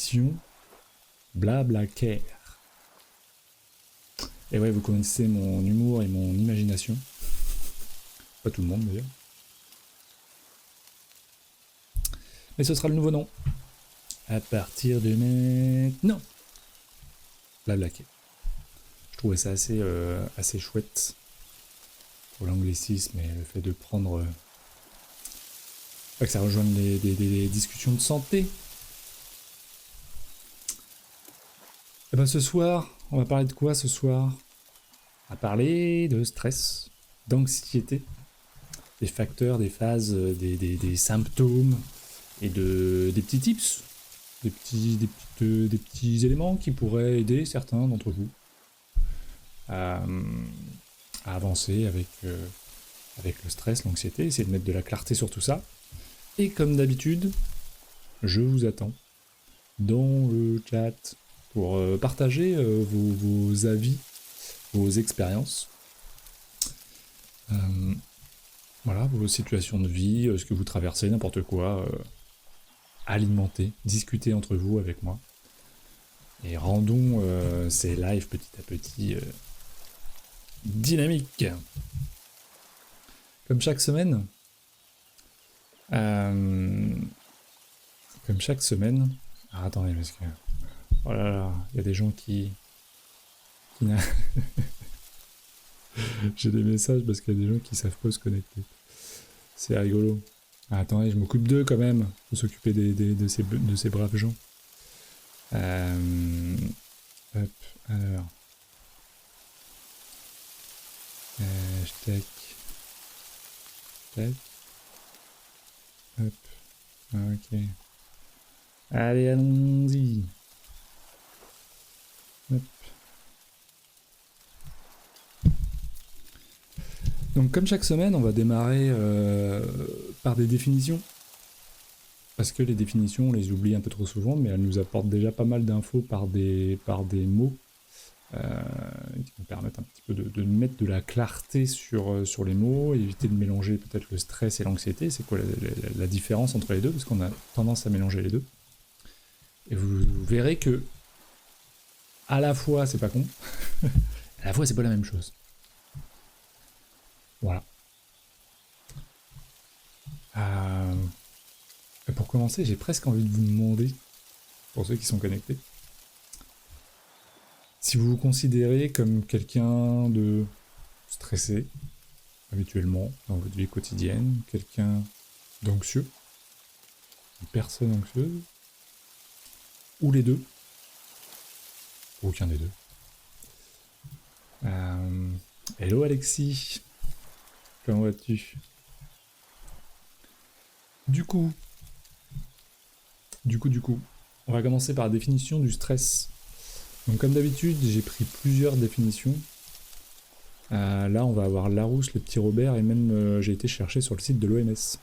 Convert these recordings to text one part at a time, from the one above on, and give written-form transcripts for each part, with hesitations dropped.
édition Blablacar. Et ouais, vous connaissez mon humour et mon imagination. Pas tout le monde d'ailleurs. Mais ce sera le nouveau nom. À partir de maintenant. Blablacar. Je trouvais ça assez chouette pour l'anglicisme et le fait de prendre... que ça rejoigne des discussions de santé. Et ben ce soir, on va parler de quoi ce soir? On va parler de stress, d'anxiété, des facteurs, des phases, des symptômes et des petits tips, des petits éléments qui pourraient aider certains d'entre vous à avancer avec le stress, l'anxiété, essayer de mettre de la clarté sur tout ça. Et comme d'habitude, je vous attends dans le chat pour partager vos avis, vos expériences. Voilà, vos situations de vie, ce que vous traversez, n'importe quoi. Alimenter, discuter entre vous avec moi. Et rendons ces lives petit à petit dynamiques. Comme chaque semaine. Comme chaque semaine. Ah, attendez, parce que... Oh là là, il y a des gens qui J'ai des messages parce qu'il y a des gens qui savent pas se connecter. C'est rigolo. Ah, attendez, je m'occupe d'eux quand même. Faut s'occuper de ces braves gens. Hop, alors. Tac. Tac. Hop. Ok. Allez, allons-y. Hop. Donc comme chaque semaine, on va démarrer par des définitions. Parce que les définitions, on les oublie un peu trop souvent, mais elles nous apportent déjà pas mal d'infos par des mots qui nous permettent un petit peu de mettre de la clarté sur les mots, éviter de mélanger peut-être le stress et l'anxiété. C'est quoi la différence entre les deux? Parce qu'on a tendance à mélanger les deux. Et vous verrez que à la fois, c'est pas con, à la fois, c'est pas la même chose. Voilà. Et pour commencer, j'ai presque envie de vous demander, pour ceux qui sont connectés, si vous vous considérez comme quelqu'un de stressé, habituellement, dans votre vie quotidienne, quelqu'un d'anxieux, une personne anxieuse, ou les deux, ou aucun des deux. Hello Alexis, comment vas-tu? Du coup, on va commencer par la définition du stress. Donc comme d'habitude, j'ai pris plusieurs définitions. Là, on va avoir Larousse, le petit Robert, et même j'ai été chercher sur le site de l'OMS.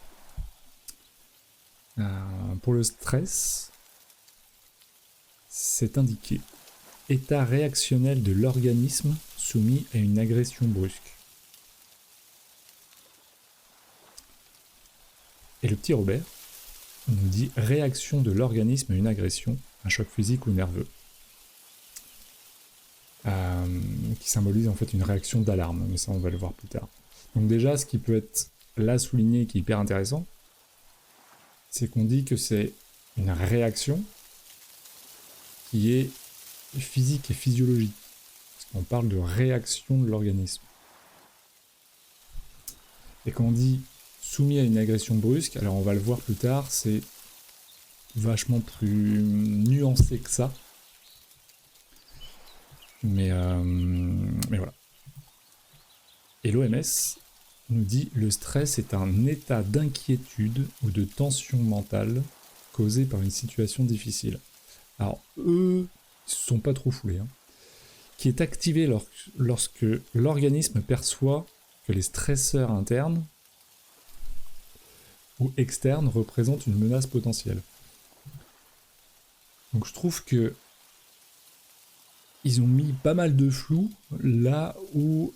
Pour le stress, c'est indiqué état réactionnel de l'organisme soumis à une agression brusque. Et le petit Robert nous dit réaction de l'organisme à une agression, un choc physique ou nerveux, qui symbolise en fait une réaction d'alarme, mais ça on va le voir plus tard. Donc déjà, ce qui peut être là souligné, qui est hyper intéressant, c'est qu'on dit que c'est une réaction qui est physique et physiologique. Parce qu'on parle de réaction de l'organisme. Et quand on dit soumis à une agression brusque, alors on va le voir plus tard, c'est vachement plus nuancé que ça. Mais voilà. Et l'OMS nous dit le stress est un état d'inquiétude ou de tension mentale causé par une situation difficile. Alors eux, ils se sont pas trop foulés, hein. Qui est activé lorsque l'organisme perçoit que les stresseurs internes ou externes représentent une menace potentielle. Donc je trouve que ils ont mis pas mal de flou là où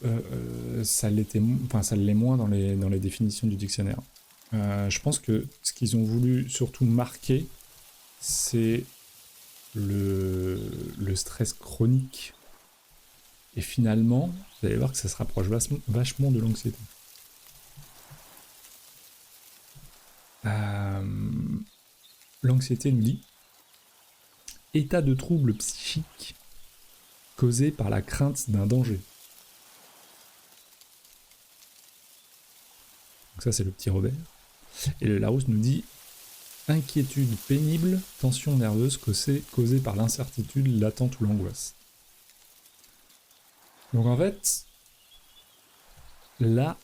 ça l'est moins dans les définitions du dictionnaire. Je pense que ce qu'ils ont voulu surtout marquer, c'est le stress chronique. Et finalement, vous allez voir que ça se rapproche vachement de l'anxiété. L'anxiété nous dit état de trouble psychique causé par la crainte d'un danger. Donc ça, c'est le petit Robert. Et le Larousse nous dit inquiétude pénible, tension nerveuse causée par l'incertitude, l'attente ou l'angoisse. Donc en fait, là,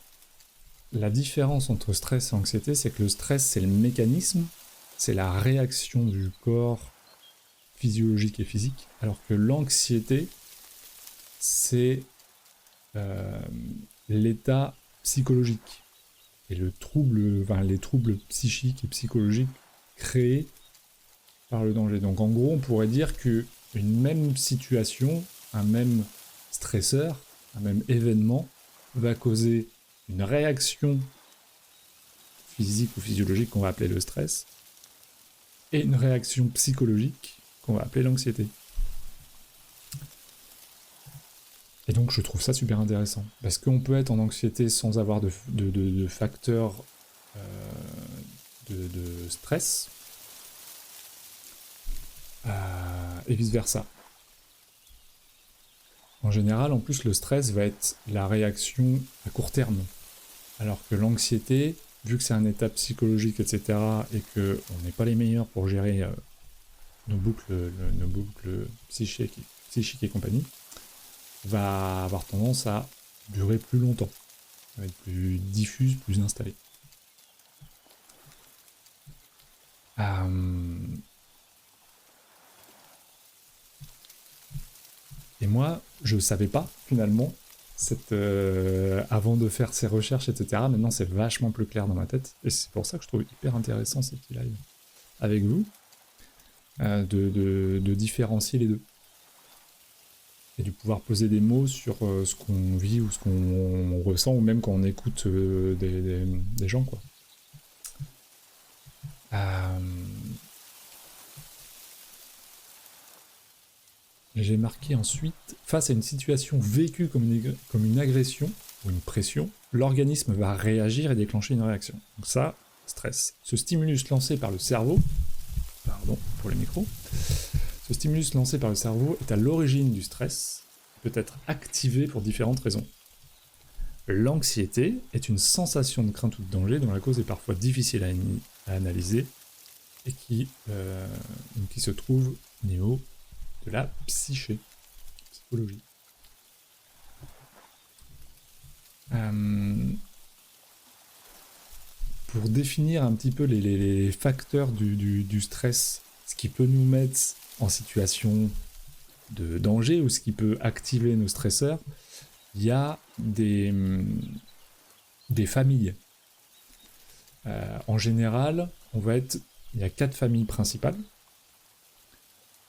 la différence entre stress et anxiété, c'est que le stress, c'est le mécanisme, c'est la réaction du corps physiologique et physique, alors que l'anxiété, c'est l'état psychologique et les troubles psychiques et psychologiques créés par le danger. Donc en gros, on pourrait dire qu'une même situation, un même stresseur, un même événement va causer une réaction physique ou physiologique qu'on va appeler le stress et une réaction psychologique qu'on va appeler l'anxiété. Et donc je trouve ça super intéressant, parce qu'on peut être en anxiété sans avoir de facteurs de stress, et vice-versa. En général, en plus, le stress va être la réaction à court terme, alors que l'anxiété, vu que c'est un état psychologique, etc., et qu'on n'est pas les meilleurs pour gérer nos boucles psychiques et compagnie, va avoir tendance à durer plus longtemps, ça va être plus diffuse, plus installé. Et moi, je savais pas, finalement, avant de faire ces recherches, etc. Maintenant, c'est vachement plus clair dans ma tête, et c'est pour ça que je trouve hyper intéressant ce petit live avec vous, de différencier les deux. Et de pouvoir poser des mots sur ce qu'on vit ou ce qu'on ressent, ou même quand on écoute des gens, quoi. J'ai marqué ensuite, face à une situation vécue comme une agression ou une pression, l'organisme va réagir et déclencher une réaction. Donc ça, stress. Ce stimulus lancé par le cerveau, pardon pour les micros, ce stimulus lancé par le cerveau est à l'origine du stress, peut être activé pour différentes raisons. L'anxiété est une sensation de crainte ou de danger dont la cause est parfois difficile à analyser et qui se trouve au niveau de la psychologie. Pour définir un petit peu les facteurs du stress, ce qui peut nous mettre en situation de danger ou ce qui peut activer nos stresseurs, il y a des familles. En général, il y a 4 familles principales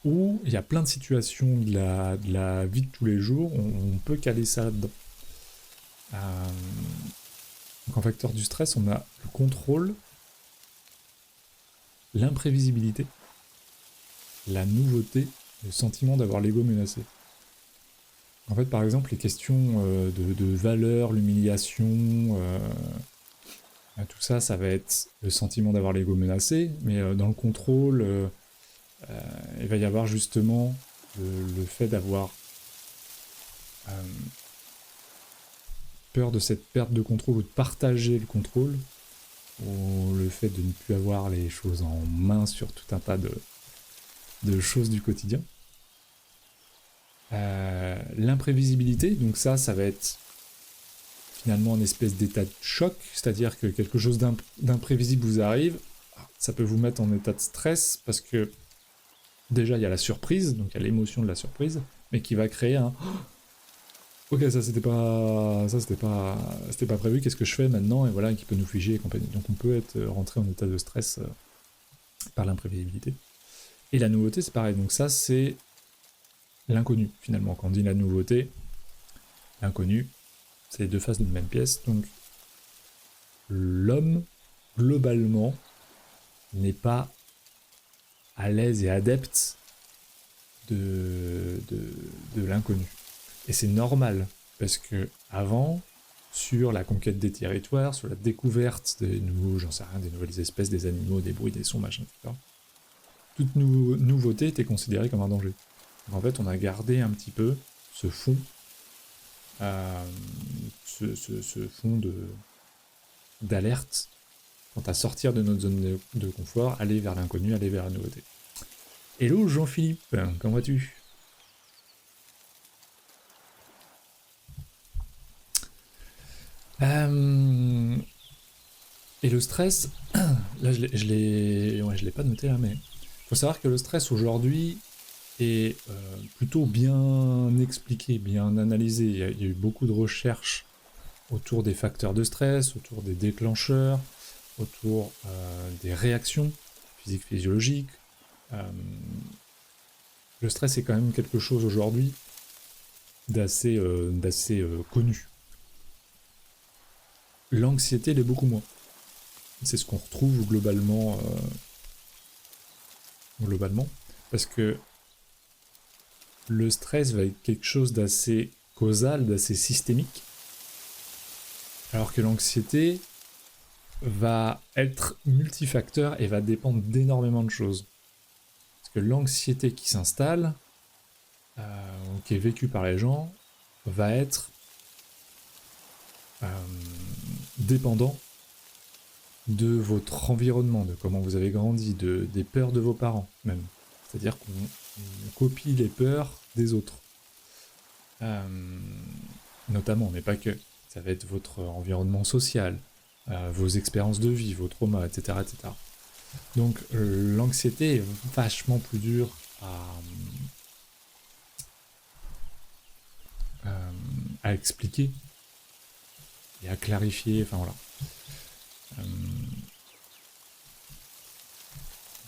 où il y a plein de situations de la vie de tous les jours, on peut caler ça là-dedans. Donc en facteur du stress, on a le contrôle, l'imprévisibilité, la nouveauté, le sentiment d'avoir l'ego menacé. En fait, par exemple, les questions de valeur, l'humiliation, tout ça, ça va être le sentiment d'avoir l'ego menacé, mais dans le contrôle, il va y avoir justement le fait d'avoir peur de cette perte de contrôle ou de partager le contrôle, ou le fait de ne plus avoir les choses en main sur tout un tas de choses du quotidien. L'imprévisibilité, donc ça va être finalement une espèce d'état de choc, c'est-à-dire que quelque chose d'imprévisible vous arrive, ça peut vous mettre en état de stress, parce que déjà il y a la surprise, donc il y a l'émotion de la surprise, mais qui va créer un ok, ça c'était pas prévu, qu'est-ce que je fais maintenant, et voilà, qui peut nous figer et compagnie. Donc on peut être rentré en état de stress par l'imprévisibilité. Et la nouveauté, c'est pareil, donc ça c'est l'inconnu finalement. Quand on dit la nouveauté, l'inconnu, c'est les deux faces d'une même pièce. Donc l'homme, globalement, n'est pas à l'aise et adepte de l'inconnu. Et c'est normal, parce que avant, sur la conquête des territoires, sur la découverte des nouveaux, j'en sais rien, des nouvelles espèces, des animaux, des bruits, des sons, machin, etc., toute nouveauté était considérée comme un danger. Donc en fait, on a gardé un petit peu ce fond, ce fond d'alerte quant à sortir de notre zone de confort, aller vers l'inconnu, aller vers la nouveauté. Hello Jean-Philippe, comment vas-tu? Et le stress, là je l'ai pas noté là, mais faut savoir que le stress aujourd'hui est plutôt bien expliqué, bien analysé. Il y a eu beaucoup de recherches autour des facteurs de stress, autour des déclencheurs, autour des réactions physiques, physiologiques. Le stress est quand même quelque chose aujourd'hui d'assez connu. L'anxiété l'est beaucoup moins. C'est ce qu'on retrouve globalement, parce que le stress va être quelque chose d'assez causal, d'assez systémique, alors que l'anxiété va être multifacteur et va dépendre d'énormément de choses. Parce que l'anxiété qui s'installe, qui est vécue par les gens, va être dépendant de votre environnement, de comment vous avez grandi, des peurs de vos parents même. C'est-à-dire qu'on copie les peurs des autres. Notamment, mais pas que. Ça va être votre environnement social, vos expériences de vie, vos traumas, etc. etc. Donc l'anxiété est vachement plus dure à expliquer et à clarifier, enfin voilà.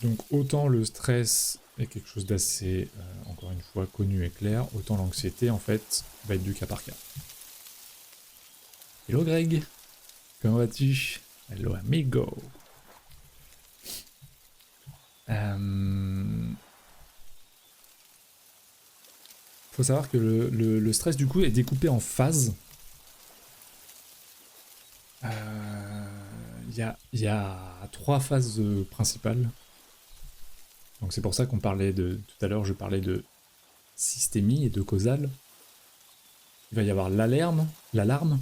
Donc autant le stress est quelque chose d'assez, encore une fois, connu et clair, autant l'anxiété, en fait, va être du cas par cas. Hello Greg, comment vas-tu? Hello amigo. Faut savoir que le stress, du coup, est découpé en phases. Il y a 3 phases principales. Donc c'est pour ça qu'on parlait tout à l'heure, je parlais de systémie et de causal. Il va y avoir l'alarme, l'alarme.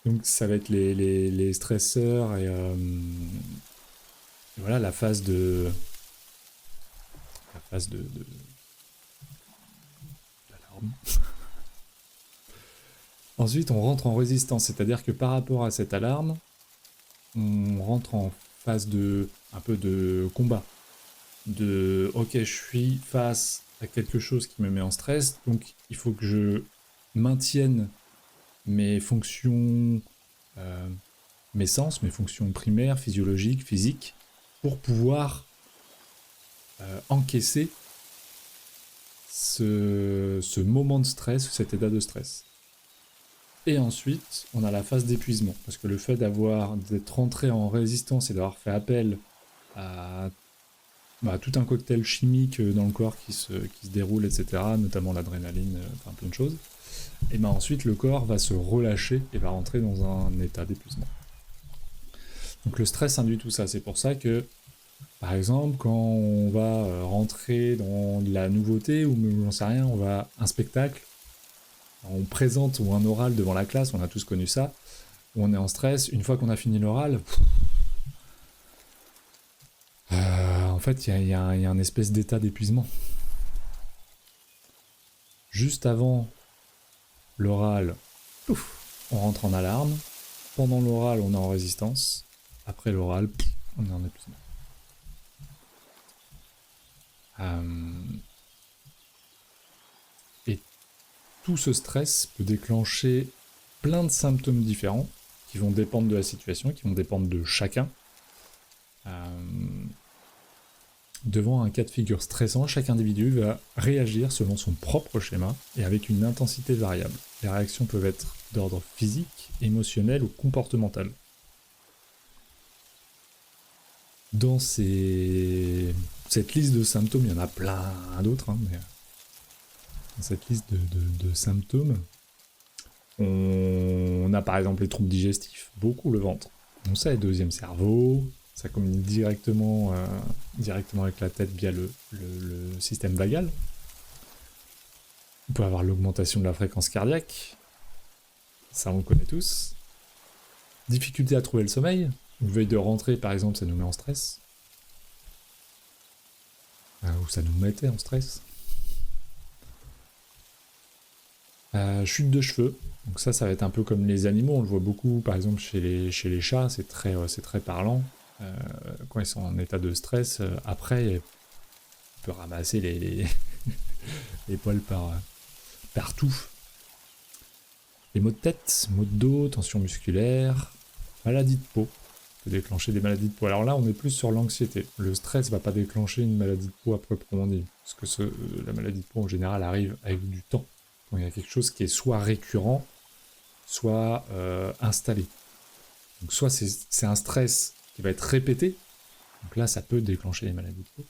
Donc ça va être les stresseurs et voilà la phase de l'alarme. Ensuite, on rentre en résistance, c'est-à-dire que par rapport à cette alarme, on rentre en phase un peu de combat. Ok, je suis face à quelque chose qui me met en stress, donc il faut que je maintienne mes fonctions, mes sens, mes fonctions primaires, physiologiques, physiques, pour pouvoir encaisser ce moment de stress, cet état de stress. Et ensuite, on a la phase d'épuisement, parce que le fait d'être rentré en résistance et d'avoir fait appel à tout un cocktail chimique dans le corps qui se déroule, etc., notamment l'adrénaline, enfin plein de choses, et ensuite le corps va se relâcher et va rentrer dans un état d'épuisement. Donc le stress induit tout ça, c'est pour ça que, par exemple, quand on va rentrer dans de la nouveauté, ou j'en sais rien, on va un spectacle, on présente ou un oral devant la classe, on a tous connu ça, où on est en stress, une fois qu'on a fini l'oral, en fait, il y a un espèce d'état d'épuisement. Juste avant l'oral, on rentre en alarme. Pendant l'oral, on est en résistance. Après l'oral, on est en épuisement. Et tout ce stress peut déclencher plein de symptômes différents qui vont dépendre de la situation, qui vont dépendre de chacun. Devant un cas de figure stressant, chaque individu va réagir selon son propre schéma et avec une intensité variable. Les réactions peuvent être d'ordre physique, émotionnel ou comportemental. dans cette liste de symptômes, il y en a plein d'autres, hein, mais dans cette liste de symptômes, on a par exemple les troubles digestifs, beaucoup le ventre. On sait, deuxième cerveau, ça communique directement avec la tête via le système vagal. On peut avoir l'augmentation de la fréquence cardiaque, ça on le connaît tous. Difficulté à trouver le sommeil, une veille de rentrée par exemple, ça nous met en stress. Ou ça nous mettait en stress. Chute de cheveux, donc ça va être un peu comme les animaux, on le voit beaucoup par exemple chez les chats, c'est très parlant. Quand ils sont en état de stress, après, on peut ramasser les poils partout. Les maux de tête, maux de dos, tension musculaire, maladie de peau, peut déclencher des maladies de peau. Alors là, on est plus sur l'anxiété. Le stress va pas déclencher une maladie de peau à proprement dit, parce que la maladie de peau en général arrive avec du temps. Quand il y a quelque chose qui est soit récurrent, soit installé. Donc soit c'est un stress qui va être répété, donc là ça peut déclencher les maladies de peau,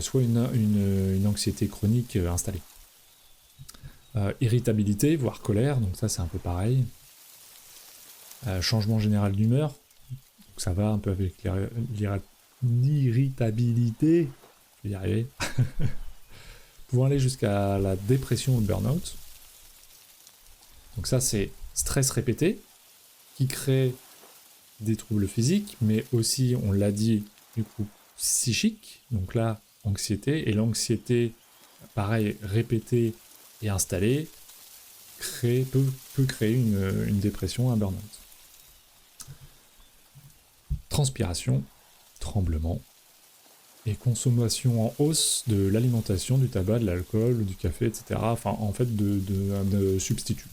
soit une anxiété chronique installée. Irritabilité, voire colère, donc ça c'est un peu pareil. Changement général d'humeur, donc ça va un peu avec l'irritabilité, je vais y arriver, pouvant aller jusqu'à la dépression ou le burn-out. Donc ça c'est stress répété, qui crée des troubles physiques, mais aussi, on l'a dit, du coup, psychique, donc là, anxiété, et l'anxiété, pareil, répétée et installée, peut créer une dépression, un burn-out. Transpiration, tremblement, et consommation en hausse de l'alimentation, du tabac, de l'alcool, du café, etc. Enfin, en fait, de substituts,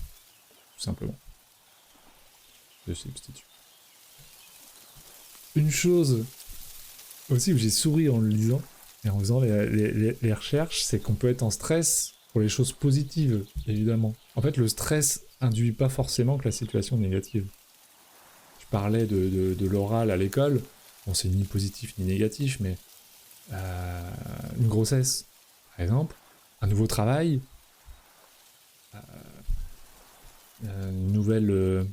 tout simplement. De substituts. Une chose aussi où j'ai souri en le lisant et en faisant les recherches, c'est qu'on peut être en stress pour les choses positives, évidemment. En fait, le stress induit pas forcément que la situation est négative. Je parlais de l'oral à l'école, bon, c'est ni positif ni négatif, mais une grossesse, par exemple, un nouveau travail, une nouvelle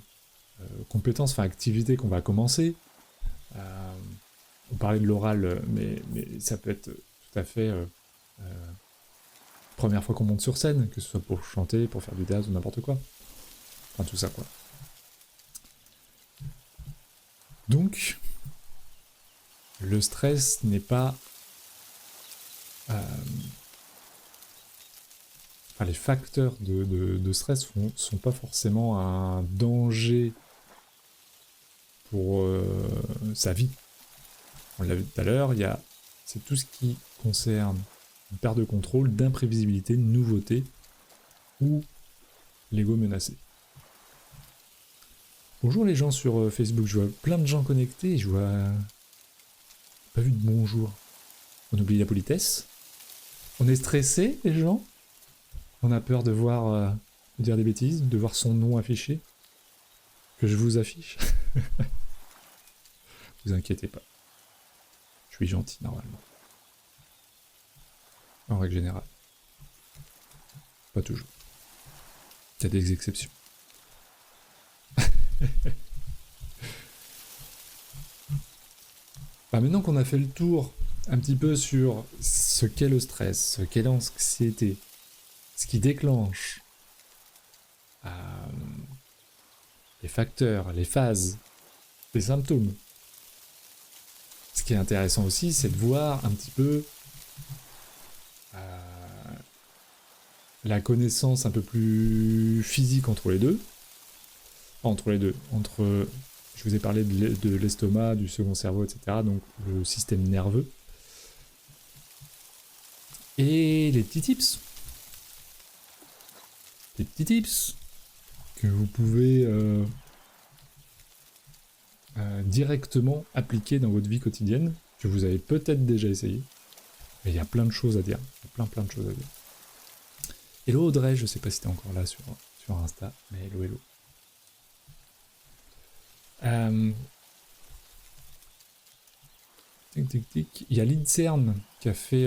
compétence, enfin activité qu'on va commencer. On parlait de l'oral, mais ça peut être tout à fait première fois qu'on monte sur scène, que ce soit pour chanter, pour faire du théâtre ou n'importe quoi. Enfin, tout ça, quoi. Donc, le stress n'est pas... Enfin, les facteurs de stress sont pas forcément un danger pour sa vie. On l'a vu tout à l'heure, c'est tout ce qui concerne une perte de contrôle, d'imprévisibilité, de nouveauté, ou l'ego menacé. Bonjour les gens sur Facebook, je vois plein de gens connectés et je vois pas vu de bonjour. On oublie la politesse. On est stressé les gens. On a peur de dire des bêtises, de voir son nom affiché. Que je vous affiche. Vous inquiétez pas. Je suis gentil normalement. En règle générale. Pas toujours. Il y a des exceptions. Maintenant qu'on a fait le tour un petit peu sur ce qu'est le stress, ce qu'est l'anxiété, ce qui déclenche les facteurs, les phases, les symptômes. Ce qui est intéressant aussi, c'est de voir un petit peu la connaissance un peu plus physique entre les deux. Je vous ai parlé de l'estomac, du second cerveau, etc. Donc le système nerveux. Et les petits tips. Des petits tips que vous pouvez directement appliquer dans votre vie quotidienne, que vous avez peut-être déjà essayé. Mais il y a plein de choses à dire. Plein de choses à dire. Hello Audrey, je sais pas si t'es encore là sur Insta, mais hello. Tic, tic, tic. Il y a l'INSERM qui a fait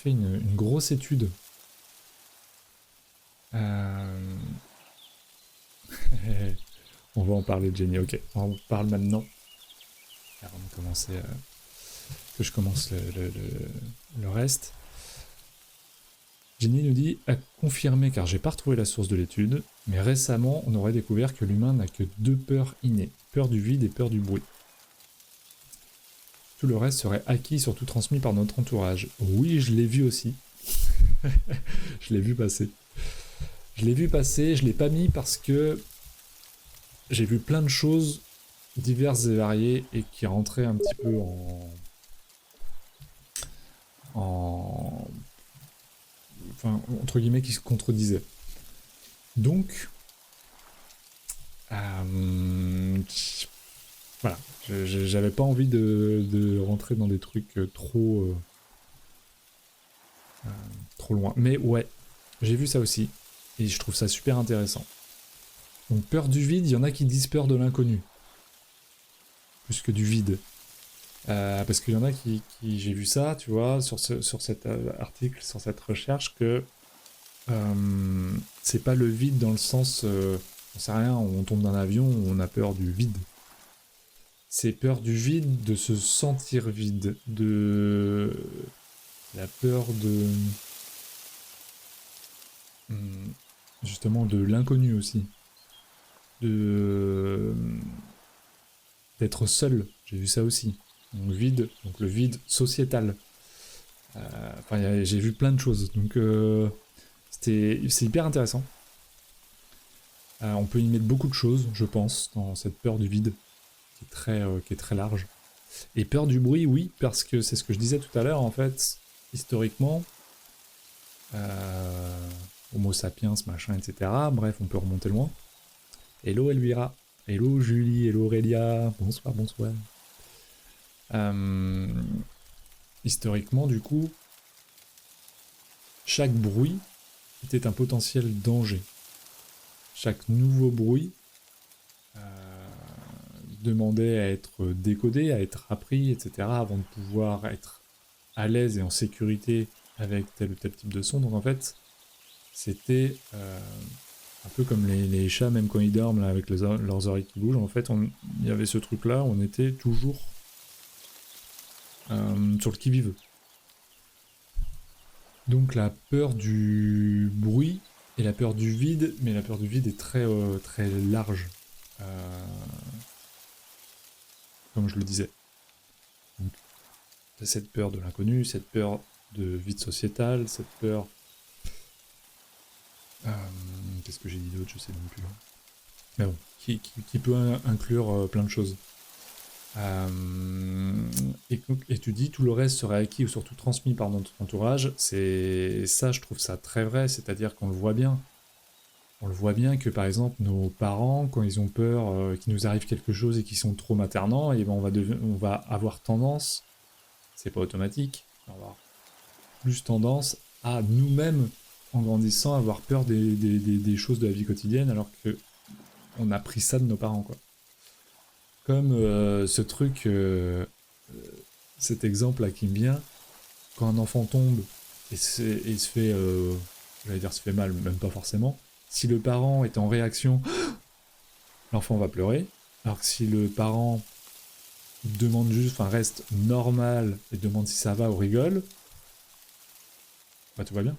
une grosse étude. On va en parler, Jenny. Ok, on en parle maintenant. Avant de commencer, que je commence le reste. Jenny nous dit à confirmer, car j'ai pas retrouvé la source de l'étude, mais récemment on aurait découvert que l'humain n'a que 2 peurs innées, peur du vide et peur du bruit. Tout le reste serait acquis, surtout transmis par notre entourage. Oui, je l'ai vu aussi. Je l'ai vu passer. Je l'ai pas mis parce que j'ai vu plein de choses diverses et variées et qui rentraient un petit peu enfin, entre guillemets, qui se contredisaient. Donc, voilà, j'avais pas envie de rentrer dans des trucs trop loin. Mais ouais, j'ai vu ça aussi, et je trouve ça super intéressant. Donc peur du vide, il y en a qui disent peur de l'inconnu, plus que du vide. Parce qu'il y en a qui j'ai vu ça, tu vois, sur cet article, sur cette recherche, que c'est pas le vide dans le sens, on sait rien, on tombe d'un avion, on a peur du vide. C'est peur du vide, de se sentir vide, de la peur de justement de l'inconnu aussi, d'être seul. J'ai vu ça aussi. Donc vide, donc le vide sociétal. Enfin, j'ai vu plein de choses. Donc c'est hyper intéressant. On peut y mettre beaucoup de choses, je pense, dans cette peur du vide, qui est très large. Et peur du bruit, oui, parce que c'est ce que je disais tout à l'heure, en fait, historiquement, Homo sapiens, machin, etc. Bref, on peut remonter loin. Hello Elvira, hello Julie, hello Aurélia, bonsoir, bonsoir. Historiquement, du coup, chaque bruit était un potentiel danger. Chaque nouveau bruit demandait à être décodé, à être appris, etc., avant de pouvoir être à l'aise et en sécurité avec tel ou tel type de son. Donc en fait, c'était un peu comme les chats, même quand ils dorment là, avec leurs oreilles qui bougent. En fait, il y avait ce truc-là, on était toujours sur le qui-vive. Donc la peur du bruit et la peur du vide, mais la peur du vide est très, très large. Comme je le disais. Donc, cette peur de l'inconnu, cette peur de vide sociétal, cette peur... qu'est-ce que j'ai dit d'autre, je sais même plus. Mais bon, qui peut inclure plein de choses. Et tu dis tout le reste serait acquis ou surtout transmis par notre entourage. C'est ça, je trouve ça très vrai, c'est-à-dire qu'on le voit bien. On le voit bien que par exemple nos parents, quand ils ont peur qu'il nous arrive quelque chose et qu'ils sont trop maternants, et ben on va avoir tendance, c'est pas automatique, on va avoir plus tendance à nous-mêmes, en grandissant, avoir peur des choses de la vie quotidienne, alors que on a pris ça de nos parents, quoi. Comme ce truc, cet exemple là qui me vient, quand un enfant tombe et se fait, j'allais dire se fait mal, même pas forcément. Si le parent est en réaction, l'enfant va pleurer. Alors que si le parent demande juste, enfin reste normal et demande si ça va ou rigole, bah tout va bien.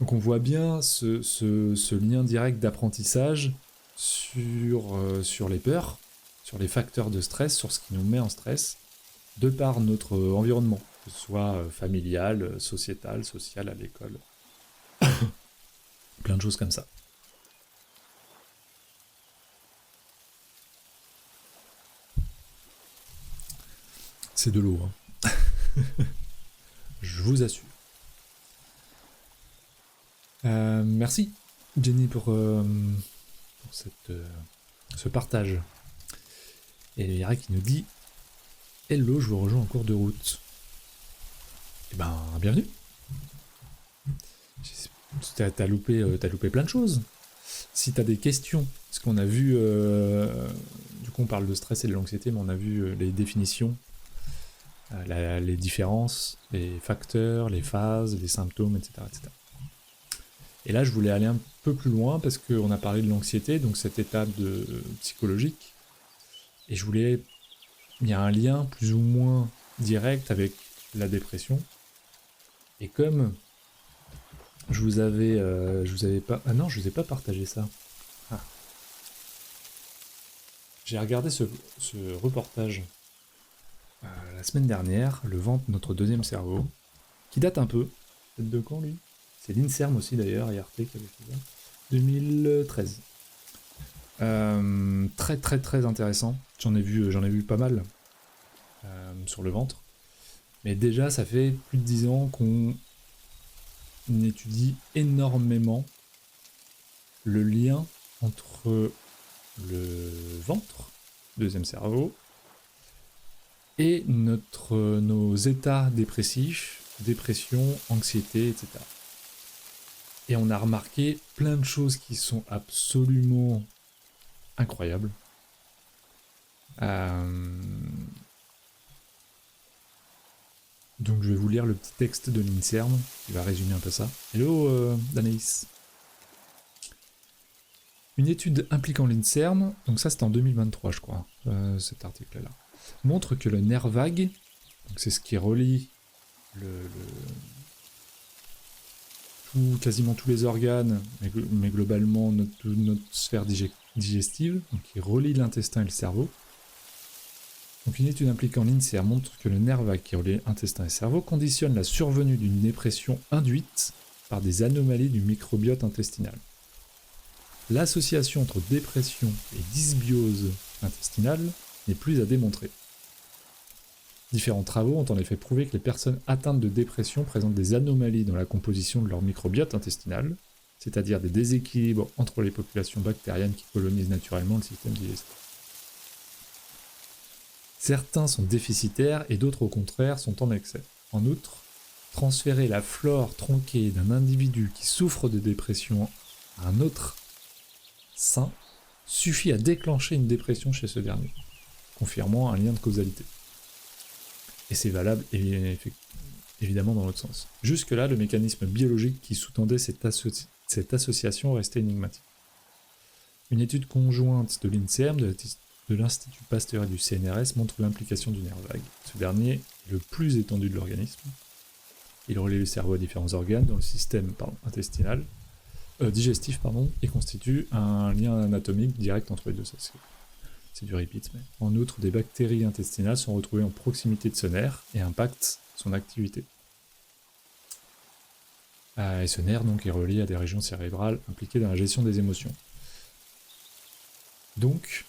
Donc on voit bien ce lien direct d'apprentissage sur les peurs, sur les facteurs de stress, sur ce qui nous met en stress, de par notre environnement, que ce soit familial, sociétal, social à l'école. Plein de choses comme ça. C'est de l'eau, hein. Je vous assure. Merci, Jenny, pour ce partage. Et Léra qui nous dit « Hello, je vous rejoins en cours de route. » Eh ben, bienvenue. T'as loupé plein de choses. Si t'as des questions, parce qu'on a vu coup, on parle de stress et de l'anxiété, mais on a vu les définitions, les différences, les facteurs, les phases, les symptômes, etc., etc. Et là, je voulais aller un peu plus loin parce qu'on a parlé de l'anxiété, donc cette étape psychologique. Et il y a un lien plus ou moins direct avec la dépression. Et comme je vous avais pas... Ah non, je vous ai pas partagé ça. Ah. J'ai regardé ce reportage la semaine dernière, Le ventre, notre deuxième cerveau, qui date un peu. Date de quand, lui? C'est l'INSERM aussi, d'ailleurs, et Arte qui avait fait ça. 2013. Très très très intéressant. J'en ai vu pas mal sur le ventre. Mais déjà, ça fait plus de 10 ans qu'on étudie énormément le lien entre le ventre, deuxième cerveau, et nos états dépressifs, dépression, anxiété, etc. Et on a remarqué plein de choses qui sont absolument incroyables. Donc je vais vous lire le petit texte de l'INSERM qui va résumer un peu ça. Hello Danaïs. Une étude impliquant l'INSERM, donc ça c'était en 2023 je crois, cet article-là, montre que le nerf vague, donc c'est ce qui relie quasiment tous les organes, mais globalement notre sphère digestive, donc qui relie l'intestin et le cerveau. Donc une étude impliquant l'INSERM montre que le nerf vague qui relie intestin et cerveau conditionne la survenue d'une dépression induite par des anomalies du microbiote intestinal. L'association entre dépression et dysbiose intestinale n'est plus à démontrer. Différents travaux ont en effet prouvé que les personnes atteintes de dépression présentent des anomalies dans la composition de leur microbiote intestinal, c'est-à-dire des déséquilibres entre les populations bactériennes qui colonisent naturellement le système digestif. Certains sont déficitaires et d'autres au contraire sont en excès. En outre, transférer la flore tronquée d'un individu qui souffre de dépression à un autre sain suffit à déclencher une dépression chez ce dernier, confirmant un lien de causalité. Et c'est valable évidemment dans l'autre sens. Jusque-là, le mécanisme biologique qui sous-tendait cette association restait énigmatique. Une étude conjointe de l'INSERM, de l'Institut Pasteur et du CNRS montre l'implication du nerf vague. Ce dernier est le plus étendu de l'organisme. Il relie le cerveau à différents organes dans le système digestif et constitue un lien anatomique direct entre les deux. C'est du repeat. Mais... En outre, des bactéries intestinales sont retrouvées en proximité de ce nerf et impactent son activité. Et ce nerf donc, est relié à des régions cérébrales impliquées dans la gestion des émotions. Donc,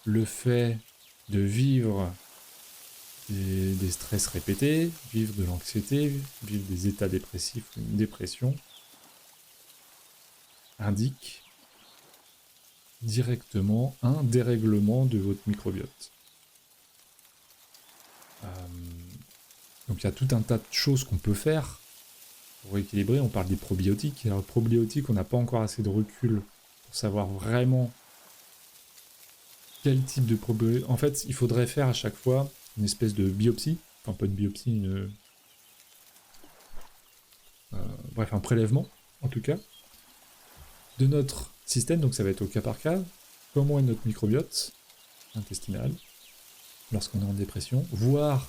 le fait de vivre des stress répétés, vivre de l'anxiété, vivre des états dépressifs ou une dépression, indique directement un dérèglement de votre microbiote. Donc il y a tout un tas de choses qu'on peut faire pour équilibrer. On parle des probiotiques. Alors, probiotiques, on n'a pas encore assez de recul pour savoir vraiment quel type de probiotique. En fait, il faudrait faire à chaque fois une espèce de biopsie. Enfin, pas une biopsie, un prélèvement, en tout cas, de notre système. Donc ça va être au cas par cas. Comment est notre microbiote intestinal lorsqu'on est en dépression, voir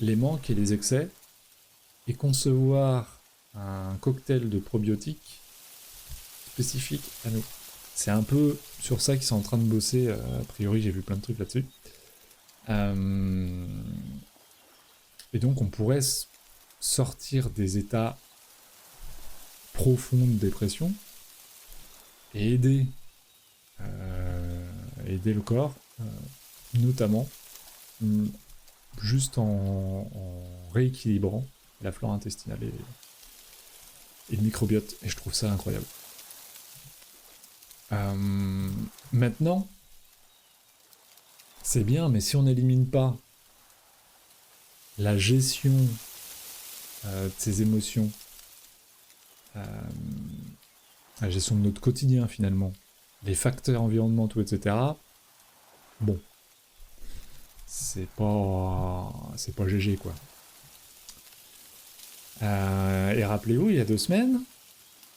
les manques et les excès, et concevoir un cocktail de probiotiques spécifique à nous. C'est un peu sur ça qu'ils sont en train de bosser, a priori j'ai vu plein de trucs là-dessus. Et donc on pourrait sortir des états profonds de dépression et aider le corps, notamment juste en rééquilibrant la flore intestinale et le microbiote, et je trouve ça incroyable. Maintenant, c'est bien, mais si on n'élimine pas la gestion de ces émotions, la gestion de notre quotidien finalement, les facteurs environnementaux, etc. Bon, c'est pas GG quoi. Et rappelez-vous, il y a 2 semaines,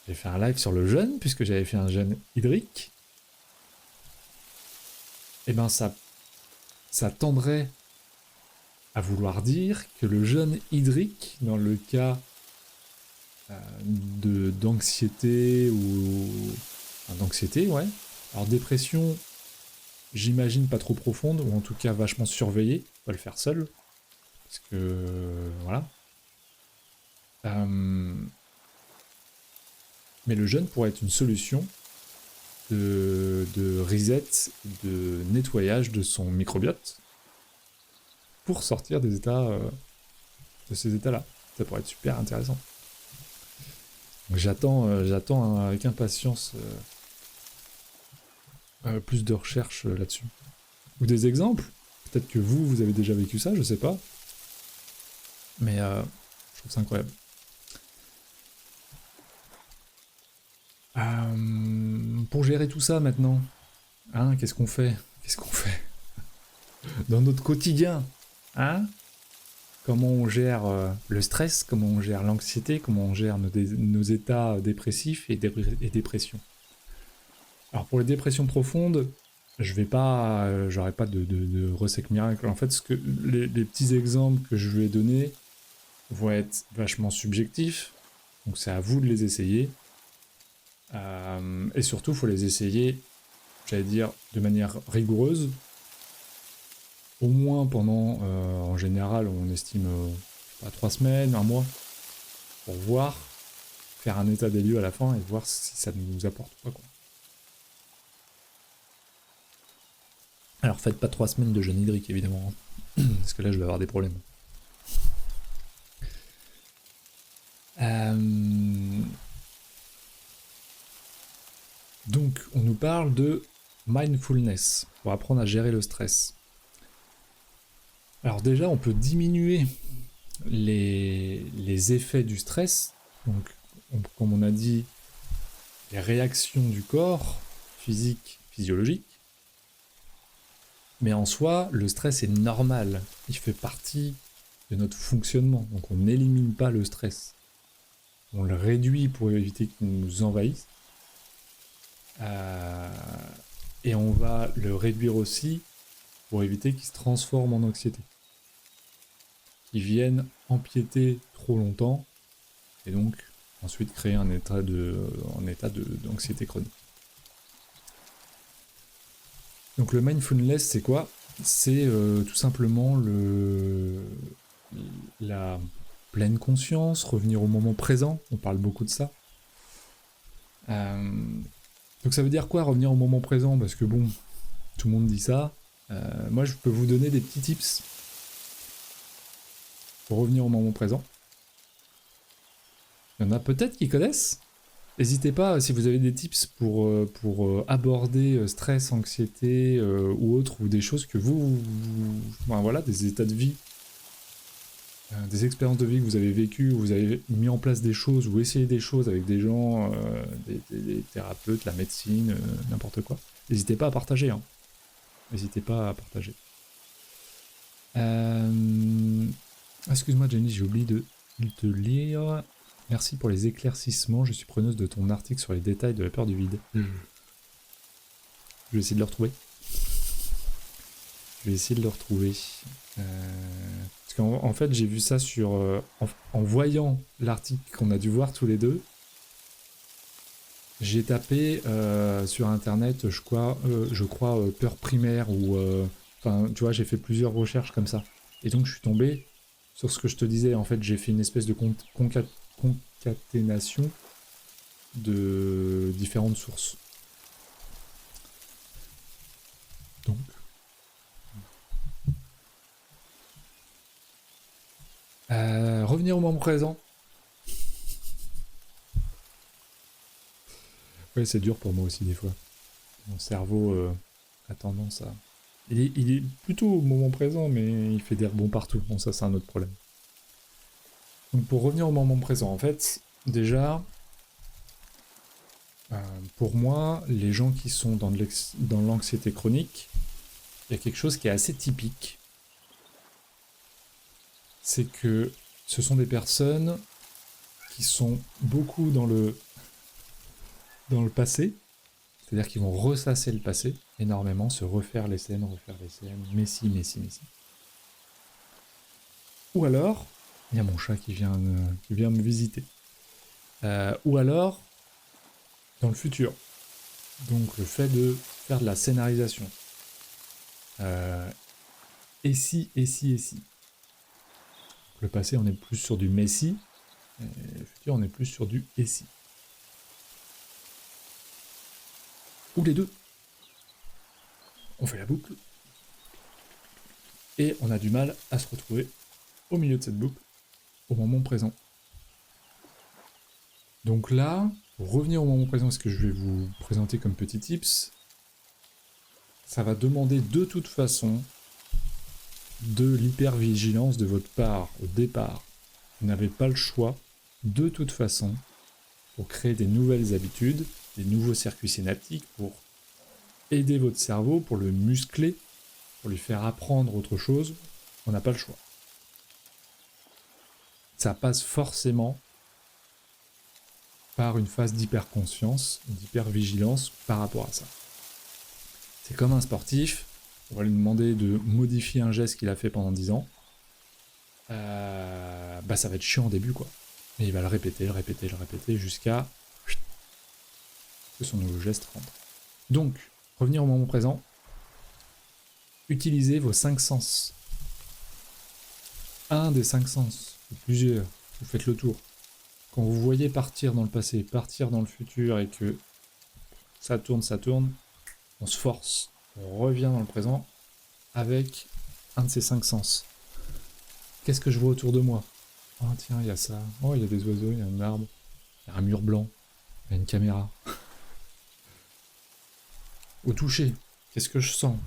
j'ai fait un live sur le jeûne, puisque j'avais fait un jeûne hydrique. Et ben ça tendrait à vouloir dire que le jeûne hydrique, dans le cas d'anxiété ou... Enfin, d'anxiété, ouais. Alors dépression, j'imagine pas trop profonde, ou en tout cas vachement surveillée, pas le faire seul, parce que... voilà. Mais le jeûne pourrait être une solution de reset, de nettoyage de son microbiote, pour sortir des états, de ces états-là. Ça pourrait être super intéressant. Donc j'attends avec impatience plus de recherches là-dessus. Ou des exemples. Peut-être que vous avez déjà vécu ça, je sais pas. Mais je trouve ça incroyable. Pour gérer tout ça maintenant, hein, qu'est-ce qu'on fait dans notre quotidien, hein? Comment on gère le stress, comment on gère l'anxiété, comment on gère nos états dépressifs et dépression. Alors pour les dépressions profondes, j'aurais pas de recette miracle. En fait, les petits exemples que je vais donner vont être vachement subjectifs, donc c'est à vous de les essayer. Et surtout, il faut les essayer, j'allais dire, de manière rigoureuse. Au moins pendant, en général, on estime 3 semaines, 1 mois, pour voir, faire un état des lieux à la fin et voir si ça nous apporte quoi. Alors faites pas 3 semaines de jeûne hydrique, évidemment, parce que là je vais avoir des problèmes. Donc, on nous parle de mindfulness, pour apprendre à gérer le stress. Alors déjà, on peut diminuer les effets du stress, donc comme on a dit, les réactions du corps, physiques, physiologiques. Mais en soi, le stress est normal, il fait partie de notre fonctionnement, donc on n'élimine pas le stress. On le réduit pour éviter qu'il nous envahisse, et on va le réduire aussi pour éviter qu'il se transforme en anxiété. Qu'il vienne empiéter trop longtemps, et donc ensuite créer un état d'anxiété chronique. Donc le mindfulness, c'est quoi? C'est tout simplement la pleine conscience, revenir au moment présent, on parle beaucoup de ça. Donc ça veut dire quoi, revenir au moment présent? Parce que bon, tout le monde dit ça. Moi, je peux vous donner des petits tips pour revenir au moment présent. Il y en a peut-être qui connaissent. N'hésitez pas, si vous avez des tips pour aborder stress, anxiété ou autre, ou des choses que voilà, des états de vie, des expériences de vie que vous avez vécues, où vous avez mis en place des choses, ou essayé des choses avec des gens, des thérapeutes, la médecine, n'importe quoi. N'hésitez pas à partager. Hein. N'hésitez pas à partager. Excuse-moi Jenny, j'ai oublié de te lire. Merci pour les éclaircissements, je suis preneuse de ton article sur les détails de la peur du vide. Je vais essayer de le retrouver. Parce qu'en fait, j'ai vu ça sur... en voyant l'article qu'on a dû voir tous les deux, j'ai tapé sur internet, je crois peur primaire, ou... Enfin, tu vois, j'ai fait plusieurs recherches comme ça. Et donc, je suis tombé sur ce que je te disais. En fait, j'ai fait une espèce de concaténation de différentes sources. Donc... revenir au moment présent. Ouais, c'est dur pour moi aussi des fois. Mon cerveau a tendance à... Il est plutôt au moment présent, mais il fait des rebonds partout. Bon, ça, c'est un autre problème. Donc, pour revenir au moment présent, en fait, déjà, Pour moi, les gens qui sont dans l'anxiété chronique, il y a quelque chose qui est assez typique. C'est que ce sont des personnes qui sont beaucoup dans le passé, c'est-à-dire qu'ils vont ressasser le passé énormément, se refaire les scènes, mais si. Ou alors, il y a mon chat qui vient me visiter. Ou alors, dans le futur. Donc le fait de faire de la scénarisation. Et si. Le passé, on est plus sur du mais si, et le futur, on est plus sur du et si. Ou les deux. On fait la boucle. Et on a du mal à se retrouver au milieu de cette boucle, au moment présent. Donc là, pour revenir au moment présent, ce que je vais vous présenter comme petit tips, ça va demander de toute façon de l'hypervigilance de votre part au départ. Vous n'avez pas le choix, de toute façon, pour créer des nouvelles habitudes, des nouveaux circuits synaptiques, pour aider votre cerveau, pour le muscler, pour lui faire apprendre autre chose. On n'a pas le choix. Ça passe forcément par une phase d'hyperconscience, d'hypervigilance par rapport à ça. C'est comme un sportif, on va lui demander de modifier un geste qu'il a fait pendant 10 ans. Ça va être chiant au début, quoi. Mais il va le répéter jusqu'à que son nouveau geste rentre. Donc, revenir au moment présent, utilisez vos 5 sens. Un des 5 sens, ou plusieurs, vous faites le tour. Quand vous voyez partir dans le passé, partir dans le futur et que ça tourne, on se force, on revient dans le présent avec un de ces 5 sens. Qu'est-ce que je vois autour de moi? Oh tiens, il y a ça. Oh, il y a des oiseaux, il y a un arbre, il y a un mur blanc, il y a une caméra. Au toucher, qu'est-ce que je sens?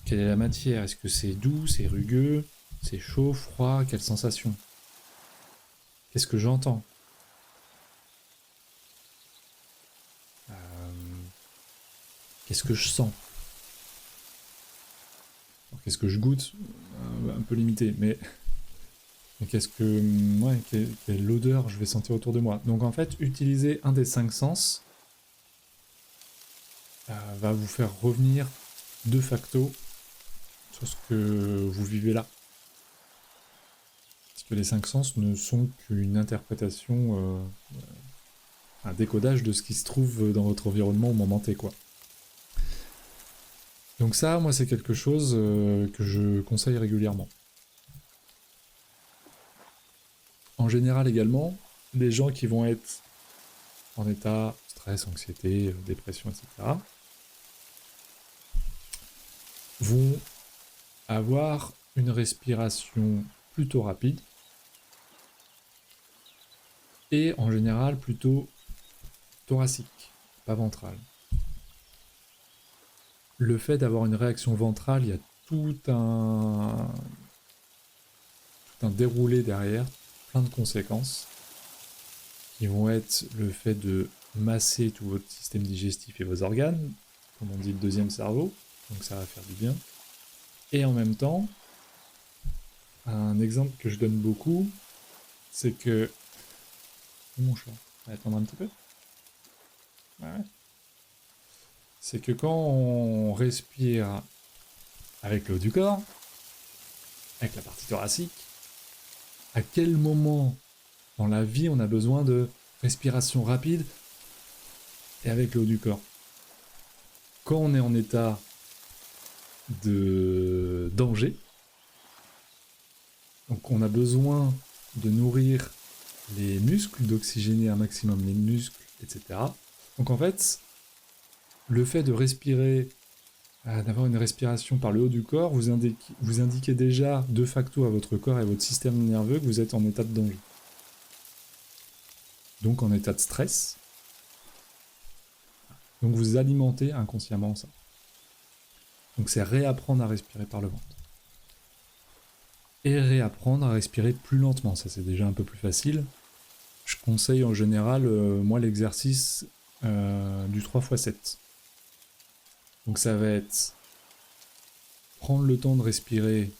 Quelle est la matière? Est-ce que c'est doux, c'est rugueux, c'est chaud, froid? Quelle sensation? Qu'est-ce que j'entends? Qu'est-ce que je sens? Alors, qu'est-ce que je goûte? Un peu limité, mais qu'est-ce que... Ouais, quelle odeur je vais sentir autour de moi? Donc en fait, utiliser un des 5 sens va vous faire revenir de facto sur ce que vous vivez là. Parce que les 5 sens ne sont qu'une interprétation, un décodage de ce qui se trouve dans votre environnement au moment T, quoi. Donc ça, moi, c'est quelque chose que je conseille régulièrement. En général également, les gens qui vont être en état stress, anxiété, dépression, etc., vont avoir une respiration plutôt rapide et en général plutôt thoracique, pas ventrale. Le fait d'avoir une réaction ventrale, il y a tout un déroulé derrière, plein de conséquences, qui vont être le fait de masser tout votre système digestif et vos organes, comme on dit le deuxième cerveau, donc ça va faire du bien. Et en même temps, un exemple que je donne beaucoup, c'est que... Mon chat, on va attendre un petit peu. Ouais. C'est que quand on respire avec le haut du corps, avec la partie thoracique, à quel moment dans la vie on a besoin de respiration rapide et avec le haut du corps? Quand on est en état de danger, donc on a besoin de nourrir les muscles, d'oxygéner un maximum les muscles, etc. Donc en fait, le fait de respirer, d'avoir une respiration par le haut du corps, vous indiquez déjà de facto à votre corps et à votre système nerveux que vous êtes en état de danger. Donc en état de stress. Donc vous alimentez inconsciemment ça. Donc c'est réapprendre à respirer par le ventre. Et réapprendre à respirer plus lentement, ça c'est déjà un peu plus facile. Je conseille en général, moi l'exercice du 3x7. Donc ça va être prendre le temps de respirer.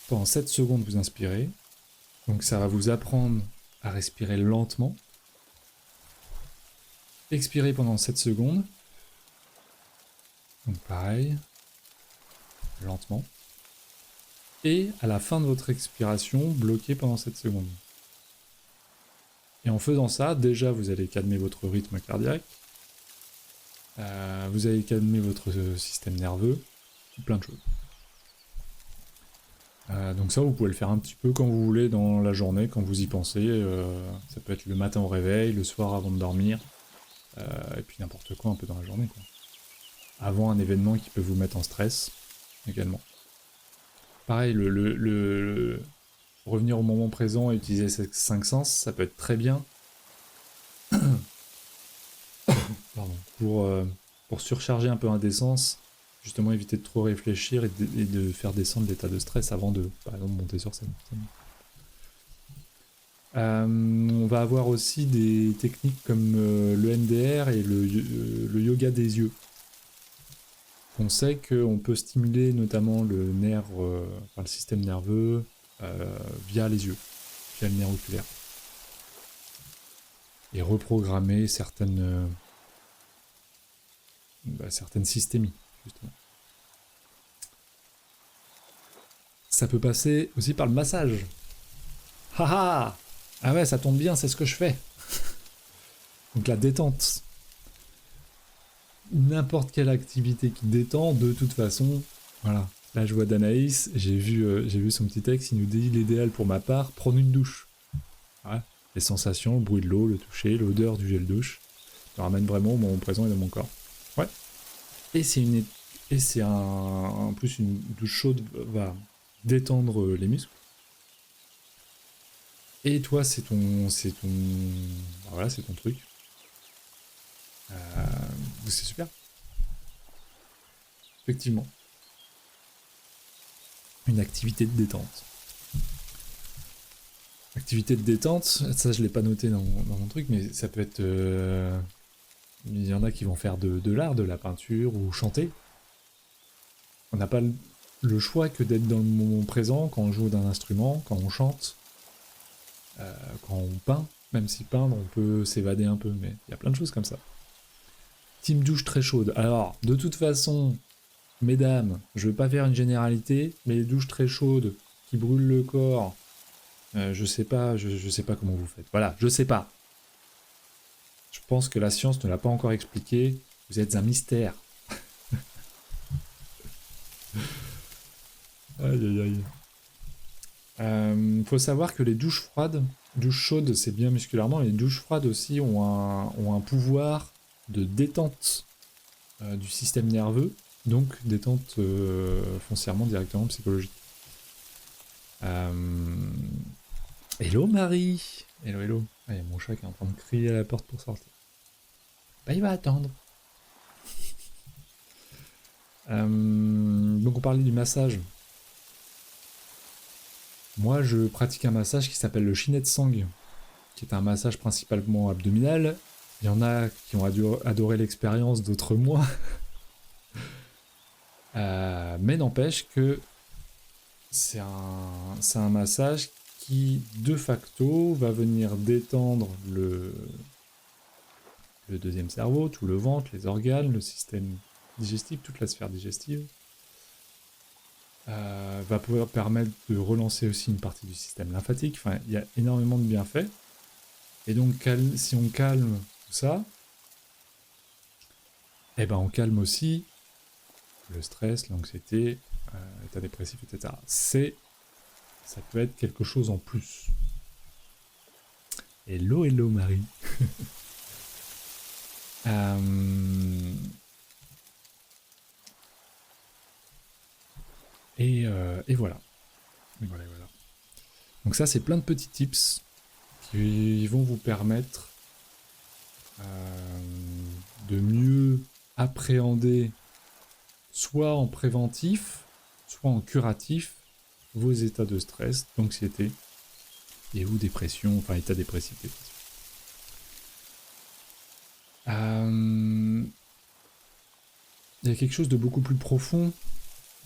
Pendant 7 secondes, vous inspirez. Donc ça va vous apprendre à respirer lentement. Expirez pendant 7 secondes. Donc pareil, lentement. Et à la fin de votre expiration, bloquez pendant 7 secondes. Et en faisant ça, déjà vous allez calmer votre rythme cardiaque. Vous allez calmer votre système nerveux. Plein de choses. Donc ça, vous pouvez le faire un petit peu quand vous voulez dans la journée, quand vous y pensez. Ça peut être le matin au réveil, le soir avant de dormir, et puis n'importe quoi un peu dans la journée, quoi. Avant un événement qui peut vous mettre en stress, également. Pareil, revenir au moment présent et utiliser ces 5 sens, ça peut être très bien. Pardon. Pour surcharger un peu un des sens, justement éviter de trop réfléchir et de faire descendre l'état de stress avant de, par exemple, monter sur scène. On va avoir aussi des techniques comme le MDR et le yoga des yeux. On sait qu'on peut stimuler notamment le nerf, le système nerveux via les yeux, via le nerf oculaire. Et reprogrammer certaines systémies, justement. Ça peut passer aussi par le massage. Haha! Ah ouais, ça tombe bien, c'est ce que je fais. Donc la détente. N'importe quelle activité qui détend, de toute façon, voilà. Là, je vois d'Anaïs, j'ai vu son petit texte, il nous dit l'idéal pour ma part, prendre une douche. Ouais. Les sensations, le bruit de l'eau, le toucher, l'odeur du gel douche, me ramène vraiment au moment présent et dans mon corps. Ouais. Et en plus une douche chaude va détendre les muscles. Et toi, c'est ton truc. C'est super. Effectivement. Une activité de détente. Activité de détente, ça je l'ai pas noté dans mon truc, mais ça peut être... il y en a qui vont faire de l'art, de la peinture ou chanter. On n'a pas le choix que d'être dans le moment présent quand on joue d'un instrument, quand on chante, quand on peint. Même si peindre, on peut s'évader un peu, mais il y a plein de choses comme ça. Team douche très chaude. Alors, de toute façon, mesdames, je veux pas faire une généralité, mais les douches très chaudes qui brûlent le corps, je sais pas comment vous faites. Voilà, je sais pas. Je pense que la science ne l'a pas encore expliqué. Vous êtes un mystère. Aïe aïe aïe. Faut savoir que les douches chaudes c'est bien musculairement, les douches froides aussi ont un pouvoir de détente du système nerveux, donc détente foncièrement directement psychologique. Hello Marie. Hello. Ah, il y a mon chat qui est en train de crier à la porte pour sortir. Bah il va attendre. Donc on parlait du massage. Moi je pratique un massage qui s'appelle le Shinetsang, qui est un massage principalement abdominal. Il y en a qui ont adoré l'expérience, d'autres moins. Mais n'empêche que c'est un massage qui, de facto, va venir détendre le deuxième cerveau, tout le ventre, les organes, le système digestif, toute la sphère digestive. Va pouvoir permettre de relancer aussi une partie du système lymphatique. Enfin, il y a énormément de bienfaits. Et donc, si on calme tout ça, eh ben, on calme aussi le stress, l'anxiété, l'état dépressif, etc. Ça peut être quelque chose en plus. Hello Marie. Et voilà. Voilà. Donc ça, c'est plein de petits tips qui vont vous permettre de mieux appréhender, soit en préventif, soit en curatif, vos états de stress, d'anxiété, et ou dépression, enfin état dépressif. Il y a quelque chose de beaucoup plus profond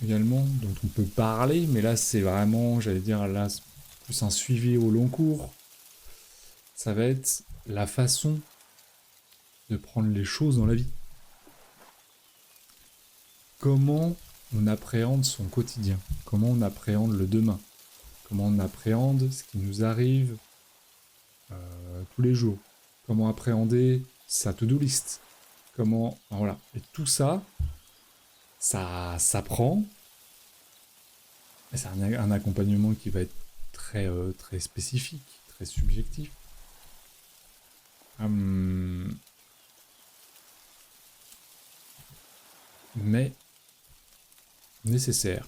également dont on peut parler, mais là c'est vraiment, j'allais dire, là c'est plus un suivi au long cours. Ça va être la façon de prendre les choses dans la vie. Comment on appréhende son quotidien, comment on appréhende le demain, comment on appréhende ce qui nous arrive tous les jours, comment appréhender sa to-do list, comment... Voilà. Et tout ça, ça s'apprend, et c'est un accompagnement qui va être très spécifique, très subjectif. Mais nécessaire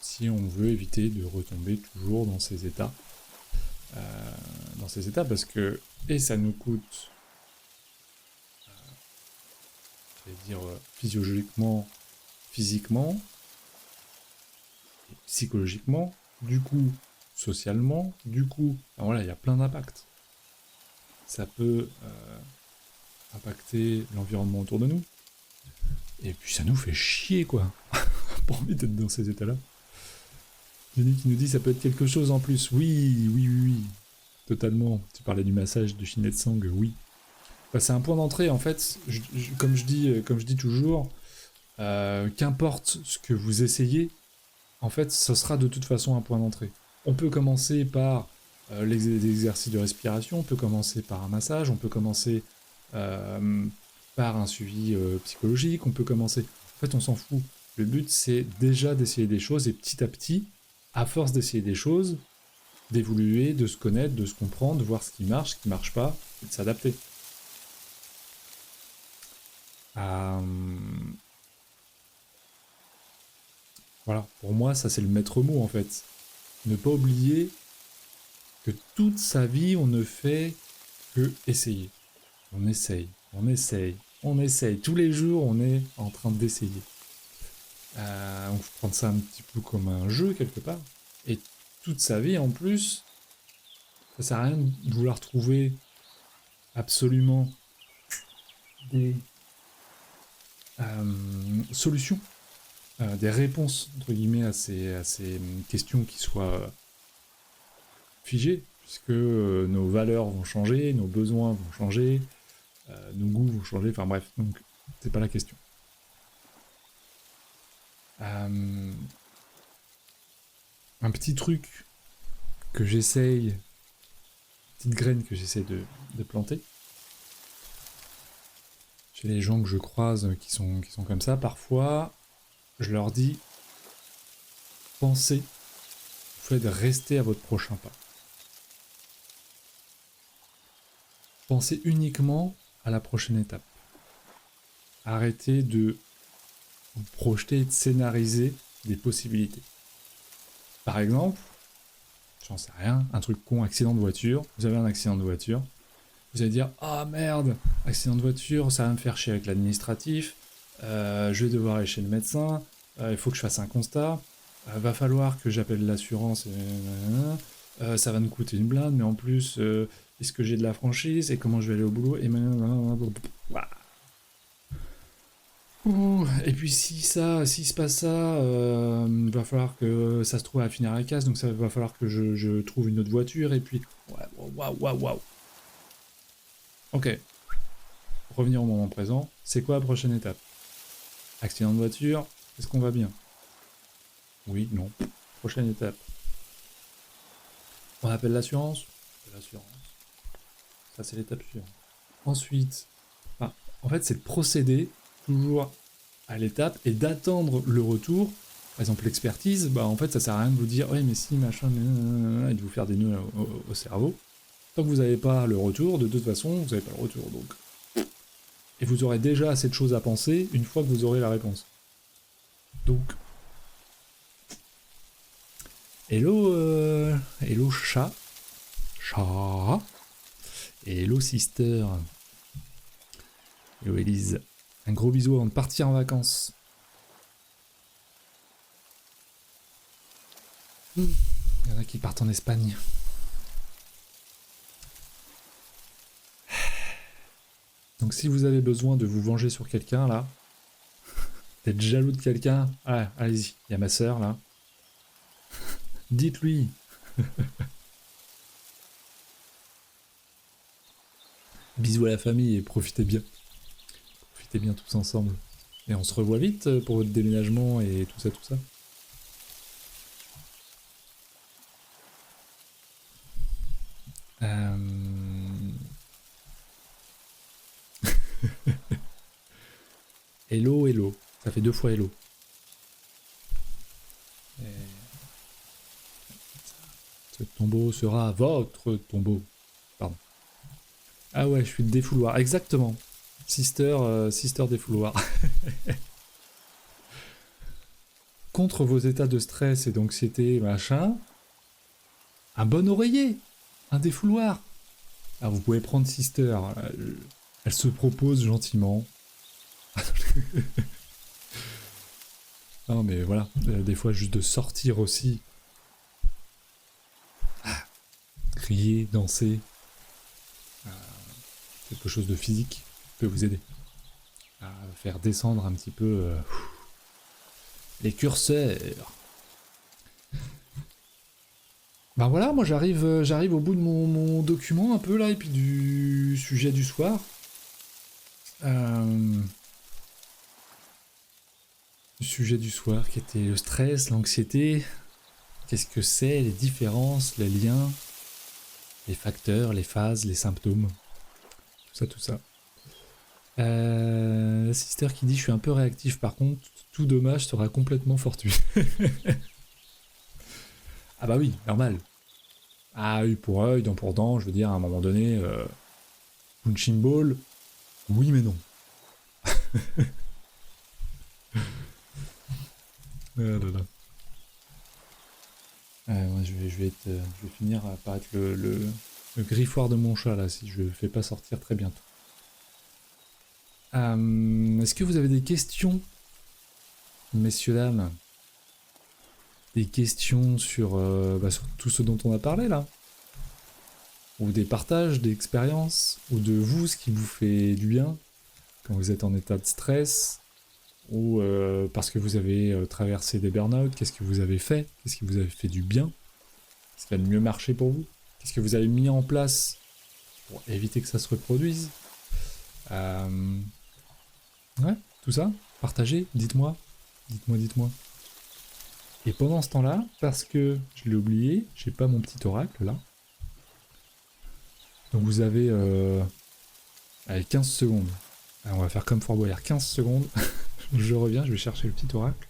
si on veut éviter de retomber toujours dans ces états. Parce que, et ça nous coûte, physiologiquement, physiquement, psychologiquement, du coup, socialement, du coup, voilà, il y a plein d'impacts. Ça peut impacter l'environnement autour de nous, et puis ça nous fait chier, quoi. Pas envie d'être dans ces états-là. Jenny qui nous dit ça peut être quelque chose en plus. Oui. Totalement. Tu parlais du massage de Shinnet Sang, oui. Bah, c'est un point d'entrée, en fait. Comme je dis toujours, qu'importe ce que vous essayez, en fait, ce sera de toute façon un point d'entrée. On peut commencer par les exercices de respiration, on peut commencer par un massage, on peut commencer par un suivi psychologique, on peut commencer... En fait, on s'en fout. Le but, c'est déjà d'essayer des choses, et petit à petit, à force d'essayer des choses, d'évoluer, de se connaître, de se comprendre, de voir ce qui marche pas, et de s'adapter. Voilà, pour moi, ça c'est le maître mot en fait. Ne pas oublier que toute sa vie, on ne fait que essayer. On essaye. Tous les jours, on est en train d'essayer. On peut prendre ça un petit peu comme un jeu quelque part. Et toute sa vie, en plus, ça sert à rien de vouloir trouver absolument des solutions, des réponses, entre guillemets, à ces questions qui soient figées, puisque nos valeurs vont changer, nos besoins vont changer, nos goûts vont changer, enfin bref, donc c'est pas la question. Un petit truc que j'essaye, petite graine que j'essaie de planter, chez les gens que je croise qui sont comme ça, parfois, je leur dis, pensez, vous faites rester à votre prochain pas. Pensez uniquement à la prochaine étape. Arrêtez de vous projeter et de scénariser des possibilités. Par exemple, j'en sais rien, un truc con, accident de voiture, vous avez un accident de voiture, vous allez dire « Ah merde, accident de voiture, ça va me faire chier avec l'administratif, je vais devoir aller chez le médecin, il faut que je fasse un constat, va falloir que j'appelle l'assurance, ça va nous coûter une blinde, mais en plus, est-ce que j'ai de la franchise, et comment je vais aller au boulot, et puis si se passe ça, va falloir que ça se trouve à finir à la casse, donc ça va falloir que je trouve une autre voiture, et puis... Waouh. Ok. Revenir au moment présent, c'est quoi la prochaine étape? Accident de voiture, est-ce qu'on va bien? Oui, non. Prochaine étape. On appelle l'assurance? L'assurance. Ça, c'est l'étape suivante. Ensuite, en fait, c'est de procéder toujours à l'étape et d'attendre le retour. Par exemple, l'expertise, en fait, ça sert à rien de vous dire « Ouais, mais si, machin, et de vous faire des nœuds au cerveau. » Tant que vous n'avez pas le retour, de toute façon, vous n'avez pas le retour, donc... Et vous aurez déjà assez de choses à penser une fois que vous aurez la réponse. Donc... Hello chat. Chat. Et hello sister. Hello Elise. Un gros bisou avant de partir en vacances. Il y en a qui partent en Espagne. Donc Donc si vous avez besoin de vous venger sur quelqu'un, là, d'être jaloux de quelqu'un, ah, allez-y, il y a ma sœur, là. Dites-lui. Bisous à la famille et profitez bien. Profitez bien tous ensemble. Et on se revoit vite pour votre déménagement et tout ça, tout ça. Hello, hello. Ça fait 2 fois hello. Et... Ce tombeau sera votre tombeau. Pardon. Ah ouais, je suis le défouloir. Exactement. Sister défouloir. Contre vos états de stress et d'anxiété, machin, un bon oreiller. Un défouloir. Alors vous pouvez prendre Sister. Elle se propose gentiment. Non mais voilà, des fois juste de sortir aussi. Crier, danser. Quelque chose de physique peut vous aider. À faire descendre un petit peu les curseurs. Ben voilà, moi j'arrive au bout de mon document un peu là, et puis du sujet du soir. Le sujet du soir qui était le stress, l'anxiété. Qu'est-ce que c'est, les différences, les liens, les facteurs, les phases, les symptômes. Tout ça, tout ça. La sister qui dit « Je suis un peu réactif, par contre, tout dommage sera complètement fortuit. » Ah bah oui, normal. Ah, œil pour œil, dent pour dent, je veux dire, à un moment donné, punching ball, oui mais non. Ah là là. Ouais, je vais finir par être le griffoir de mon chat, là, si je le fais pas sortir très bientôt. Est-ce que vous avez des questions, messieurs, dames? Des questions sur tout ce dont on a parlé, là? Ou des partages d'expériences? Ou de vous, ce qui vous fait du bien quand vous êtes en état de stress? Ou parce que vous avez traversé des burn-out, qu'est-ce que vous avez fait? Qu'est-ce qui vous avez fait du bien? Qu'est-ce qui a le mieux marché pour vous? Qu'est-ce que vous avez mis en place pour éviter que ça se reproduise? Ouais, tout ça, partagez, dites-moi. Et pendant ce temps-là, parce que je l'ai oublié, j'ai pas mon petit oracle là. Donc vous avez allez, 15 secondes. Alors on va faire comme Fort Boyard, 15 secondes. Je reviens, je vais chercher le petit oracle.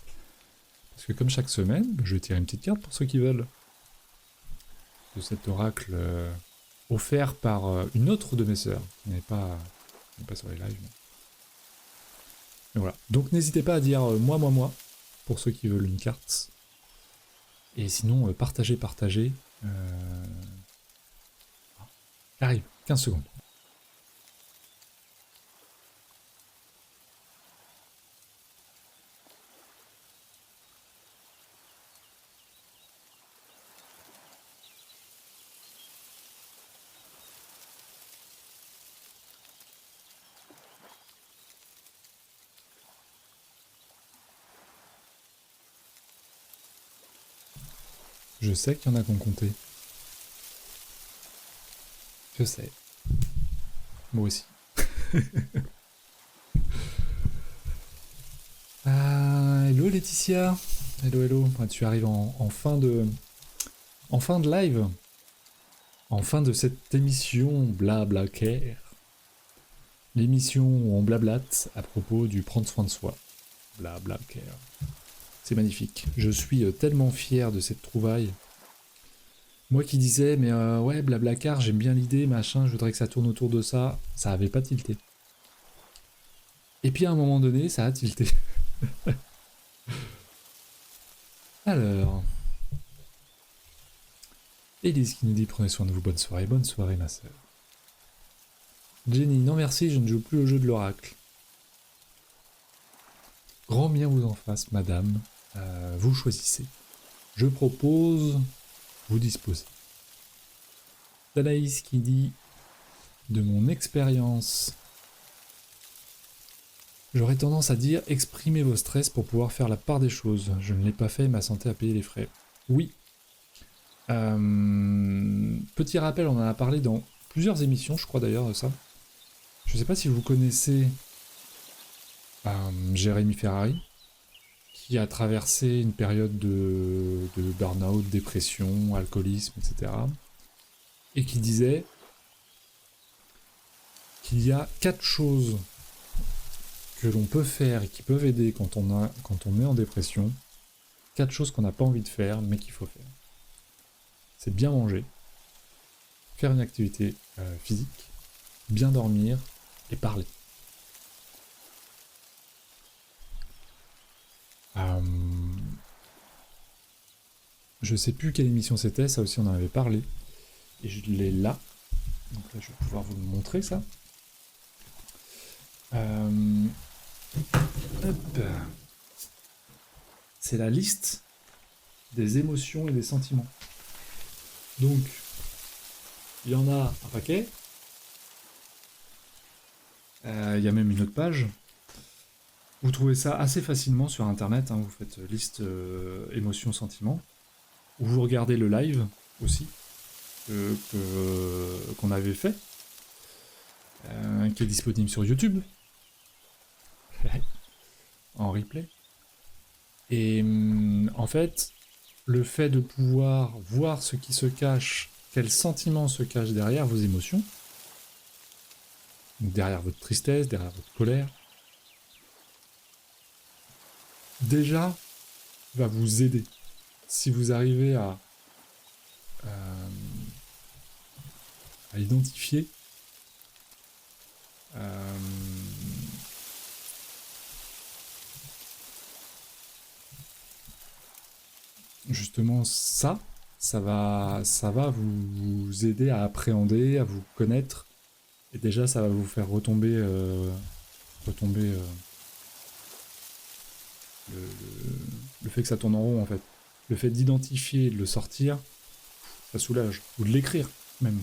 Parce que comme chaque semaine, je vais tirer une petite carte pour ceux qui veulent. De cet oracle offert par une autre de mes sœurs. On n'est pas sur les lives. Et voilà. Donc n'hésitez pas à dire moi, pour ceux qui veulent une carte. Et sinon, partagez. J'arrive, 15 secondes. Je sais qu'il y en a qui ont compté. Je sais. Moi aussi. Hello Laetitia. Hello. Tu arrives en fin de live. En fin de cette émission Blablacar. L'émission où on blablate à propos du prendre soin de soi. Blablacar. C'est magnifique. Je suis tellement fier de cette trouvaille. Moi qui disais, mais ouais, Blablacar, j'aime bien l'idée, machin, je voudrais que ça tourne autour de ça. Ça avait pas tilté. Et puis à un moment donné, ça a tilté. Alors. Élise qui nous dit prenez soin de vous, bonne soirée ma sœur. Jenny, non merci, je ne joue plus au jeu de l'oracle. Grand bien vous en fasse, madame. Vous choisissez. Je propose, vous disposez. Danaïs qui dit de mon expérience J'aurais tendance à dire exprimez vos stress pour pouvoir faire la part des choses. Je ne l'ai pas fait, ma santé a payé les frais. Oui. Petit rappel, on en a parlé dans plusieurs émissions, je crois d'ailleurs, de ça. Je ne sais pas si vous connaissez Jérémy Ferrari, qui a traversé une période de burn-out, dépression, alcoolisme, etc. Et qui disait qu'il y a 4 choses que l'on peut faire et qui peuvent aider quand on est en dépression. 4 choses qu'on n'a pas envie de faire, mais qu'il faut faire. C'est bien manger, faire une activité physique, bien dormir et parler. Je sais plus quelle émission c'était, ça aussi on en avait parlé. Et je l'ai là. Donc là je vais pouvoir vous le montrer ça. Hop. C'est la liste des émotions et des sentiments. Donc, il y en a un paquet. Il y a même une autre page. Vous trouvez ça assez facilement sur internet, hein, vous faites liste émotions, sentiments. Ou vous regardez le live aussi, qu'on avait fait, qui est disponible sur YouTube, en replay. Et en fait, le fait de pouvoir voir ce qui se cache, quels sentiments se cachent derrière vos émotions, donc derrière votre tristesse, derrière votre colère, déjà va vous aider. Si vous arrivez à identifier justement ça va vous aider à appréhender, à vous connaître, et déjà ça va vous faire retomber le fait que ça tourne en rond en fait. Le fait d'identifier et de le sortir, ça soulage. Ou de l'écrire même.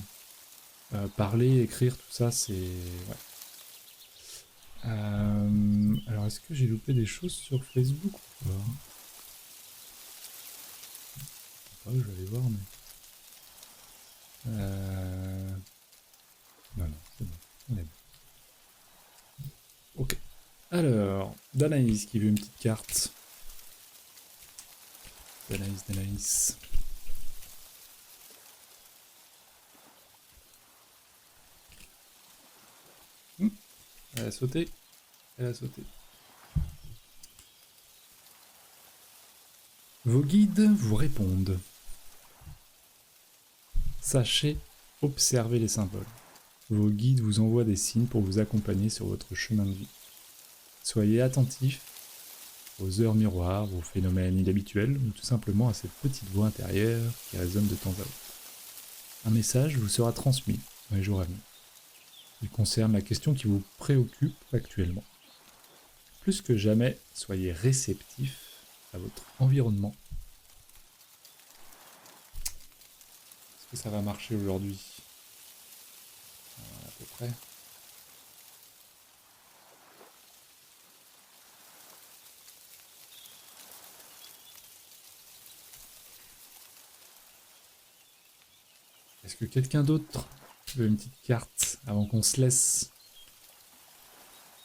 Parler, écrire, tout ça, c'est... Ouais. Alors, est-ce que j'ai loupé des choses sur Facebook ou pas? Je vais aller voir, mais... Non, c'est bon. On est bon. Ok. Alors, Danaïs qui veut une petite carte. Danaïs. Elle a sauté. Vos guides vous répondent. Sachez observer les symboles. Vos guides vous envoient des signes pour vous accompagner sur votre chemin de vie. Soyez attentifs aux heures miroirs, aux phénomènes inhabituels, ou tout simplement à cette petite voix intérieure qui résonne de temps à autre. Un message vous sera transmis dans les jours à venir. Il concerne la question qui vous préoccupe actuellement. Plus que jamais, soyez réceptifs à votre environnement. Est-ce que ça va marcher aujourd'hui? À peu près. Est-ce que quelqu'un d'autre veut une petite carte avant qu'on se laisse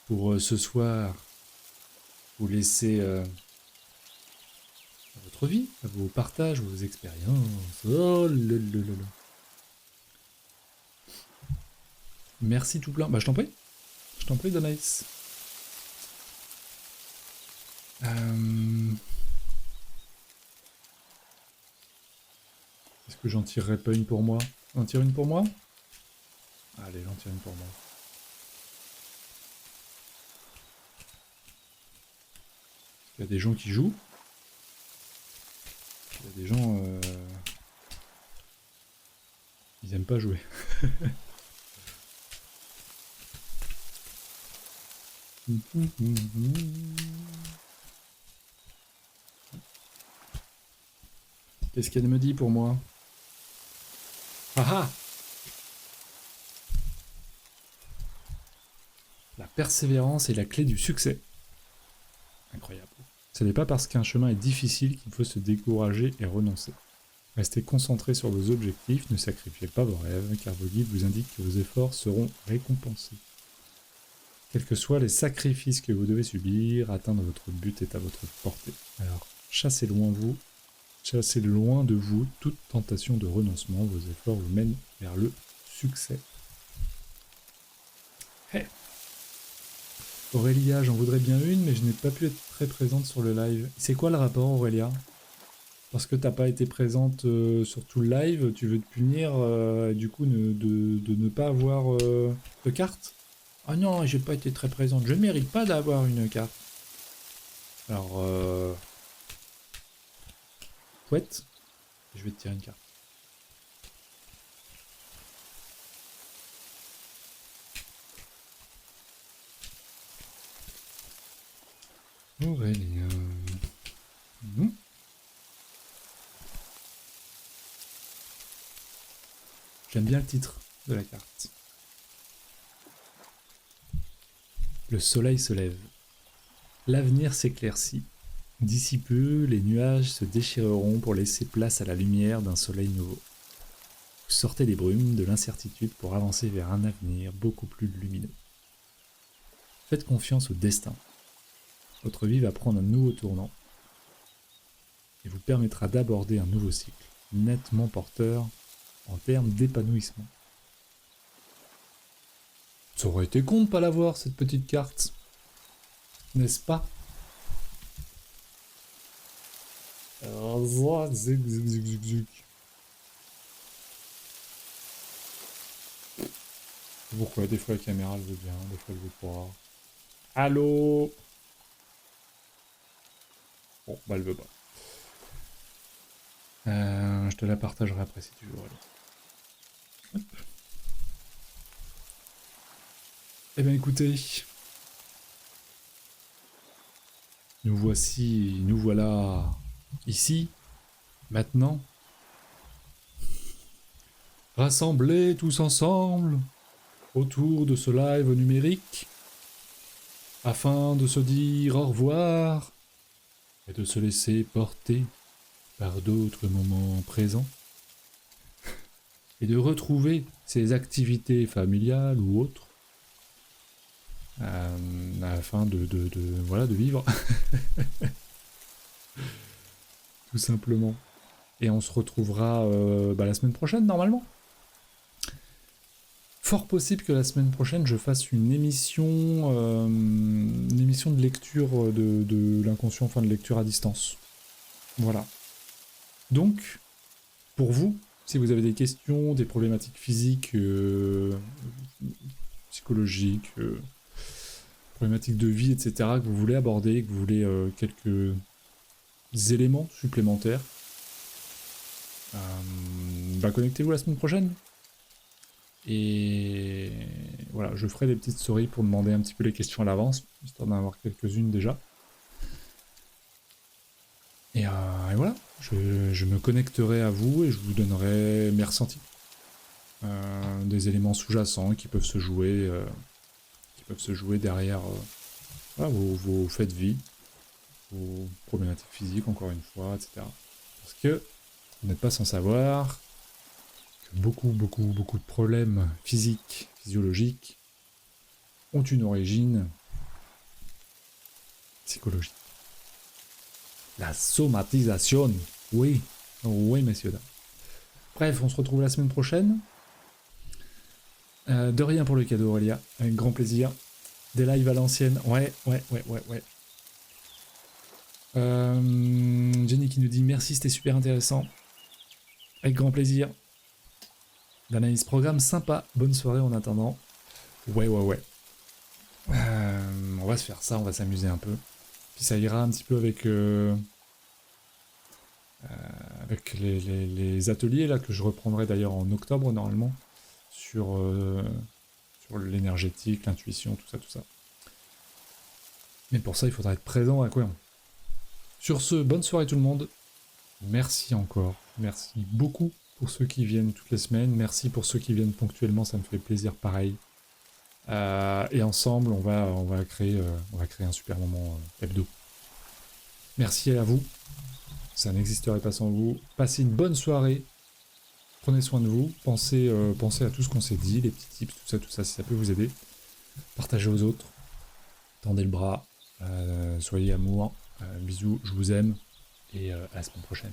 pour ce soir vous laisser à votre vie, à vos partages, vos expériences. Oh là là là là. Merci tout plein. Bah je t'en prie. Je t'en prie, Danaïs. Est-ce que j'en tirerai pas une pour moi? J'en tire une pour moi? Allez, j'en tire une pour moi. Il y a des gens qui jouent. Il y a des gens... ils aiment pas jouer. Qu'est-ce qu'elle me dit pour moi? Ah ah! La persévérance est la clé du succès. Incroyable. Ce n'est pas parce qu'un chemin est difficile qu'il faut se décourager et renoncer. Restez concentrés sur vos objectifs, ne sacrifiez pas vos rêves, car vos guides vous indiquent que vos efforts seront récompensés. Quels que soient les sacrifices que vous devez subir, atteindre votre but est à votre portée. Alors, chassez loin de vous toute tentation de renoncement, vos efforts vous mènent vers le succès. Hey. Aurélia, j'en voudrais bien une, mais je n'ai pas pu être très présente sur le live. C'est quoi le rapport, Aurélia? Parce que t'as pas été présente sur tout le live, tu veux te punir, du coup, de ne pas avoir de carte? Ah non, j'ai pas été très présente, je ne mérite pas d'avoir une carte. Alors, Pouette, je vais te tirer une carte. Aurélien. J'aime bien le titre de la carte. Le soleil se lève. L'avenir s'éclaircit. D'ici peu, les nuages se déchireront pour laisser place à la lumière d'un soleil nouveau. Vous sortez des brumes, de l'incertitude pour avancer vers un avenir beaucoup plus lumineux. Faites confiance au destin. Votre vie va prendre un nouveau tournant et vous permettra d'aborder un nouveau cycle, nettement porteur en termes d'épanouissement. Ça aurait été con de pas l'avoir, cette petite carte. N'est-ce pas? Pourquoi des fois la caméra elle veut bien, des fois elle veut pas. Allô? Bon, bah elle veut pas. Je te la partagerai après si tu veux. Hop. Eh bien écoutez, nous voilà ici, maintenant, rassemblés tous ensemble autour de ce live numérique, afin de se dire au revoir et de se laisser porter par d'autres moments présents, et de retrouver ses activités familiales ou autres, afin de vivre, tout simplement. Et on se retrouvera la semaine prochaine, normalement. Fort possible que la semaine prochaine, je fasse une émission de lecture de l'inconscient, enfin de lecture à distance. Voilà. Donc, pour vous, si vous avez des questions, des problématiques physiques, psychologiques, problématiques de vie, etc., que vous voulez aborder, que vous voulez quelques éléments supplémentaires, connectez-vous la semaine prochaine. Et voilà, je ferai des petites stories pour demander un petit peu les questions à l'avance, histoire d'en avoir quelques-unes déjà. Et voilà, je me connecterai à vous et je vous donnerai mes ressentis. Des éléments sous-jacents qui peuvent se jouer derrière vos faits de vie, vos problématiques physiques, encore une fois, etc. Parce que vous n'êtes pas sans savoir que beaucoup de problèmes physiques, physiologiques, ont une origine psychologique. La somatisation, oui, messieurs, dames. Bref, on se retrouve la semaine prochaine. De rien pour le cadeau, Aurélia, avec grand plaisir. Des lives à l'ancienne, ouais. Jenny qui nous dit merci, c'était super intéressant. Avec grand plaisir. L'analyse programme sympa, bonne soirée en attendant. Ouais. On va se faire ça, on va s'amuser un peu. Puis ça ira un petit peu avec les ateliers là que je reprendrai d'ailleurs en octobre normalement sur l'énergétique, l'intuition, tout ça. Mais pour ça, il faudra être présent à Aquarium. Sur ce, bonne soirée tout le monde. Merci encore. Merci beaucoup pour ceux qui viennent toutes les semaines. Merci pour ceux qui viennent ponctuellement, ça me fait plaisir pareil. Et ensemble, on va créer un super moment hebdo. Merci à vous. Ça n'existerait pas sans vous. Passez une bonne soirée. Prenez soin de vous. Pensez à tout ce qu'on s'est dit, les petits tips, tout ça, si ça peut vous aider. Partagez aux autres. Tendez le bras. Soyez amour. Bisous, je vous aime. Et à la semaine prochaine.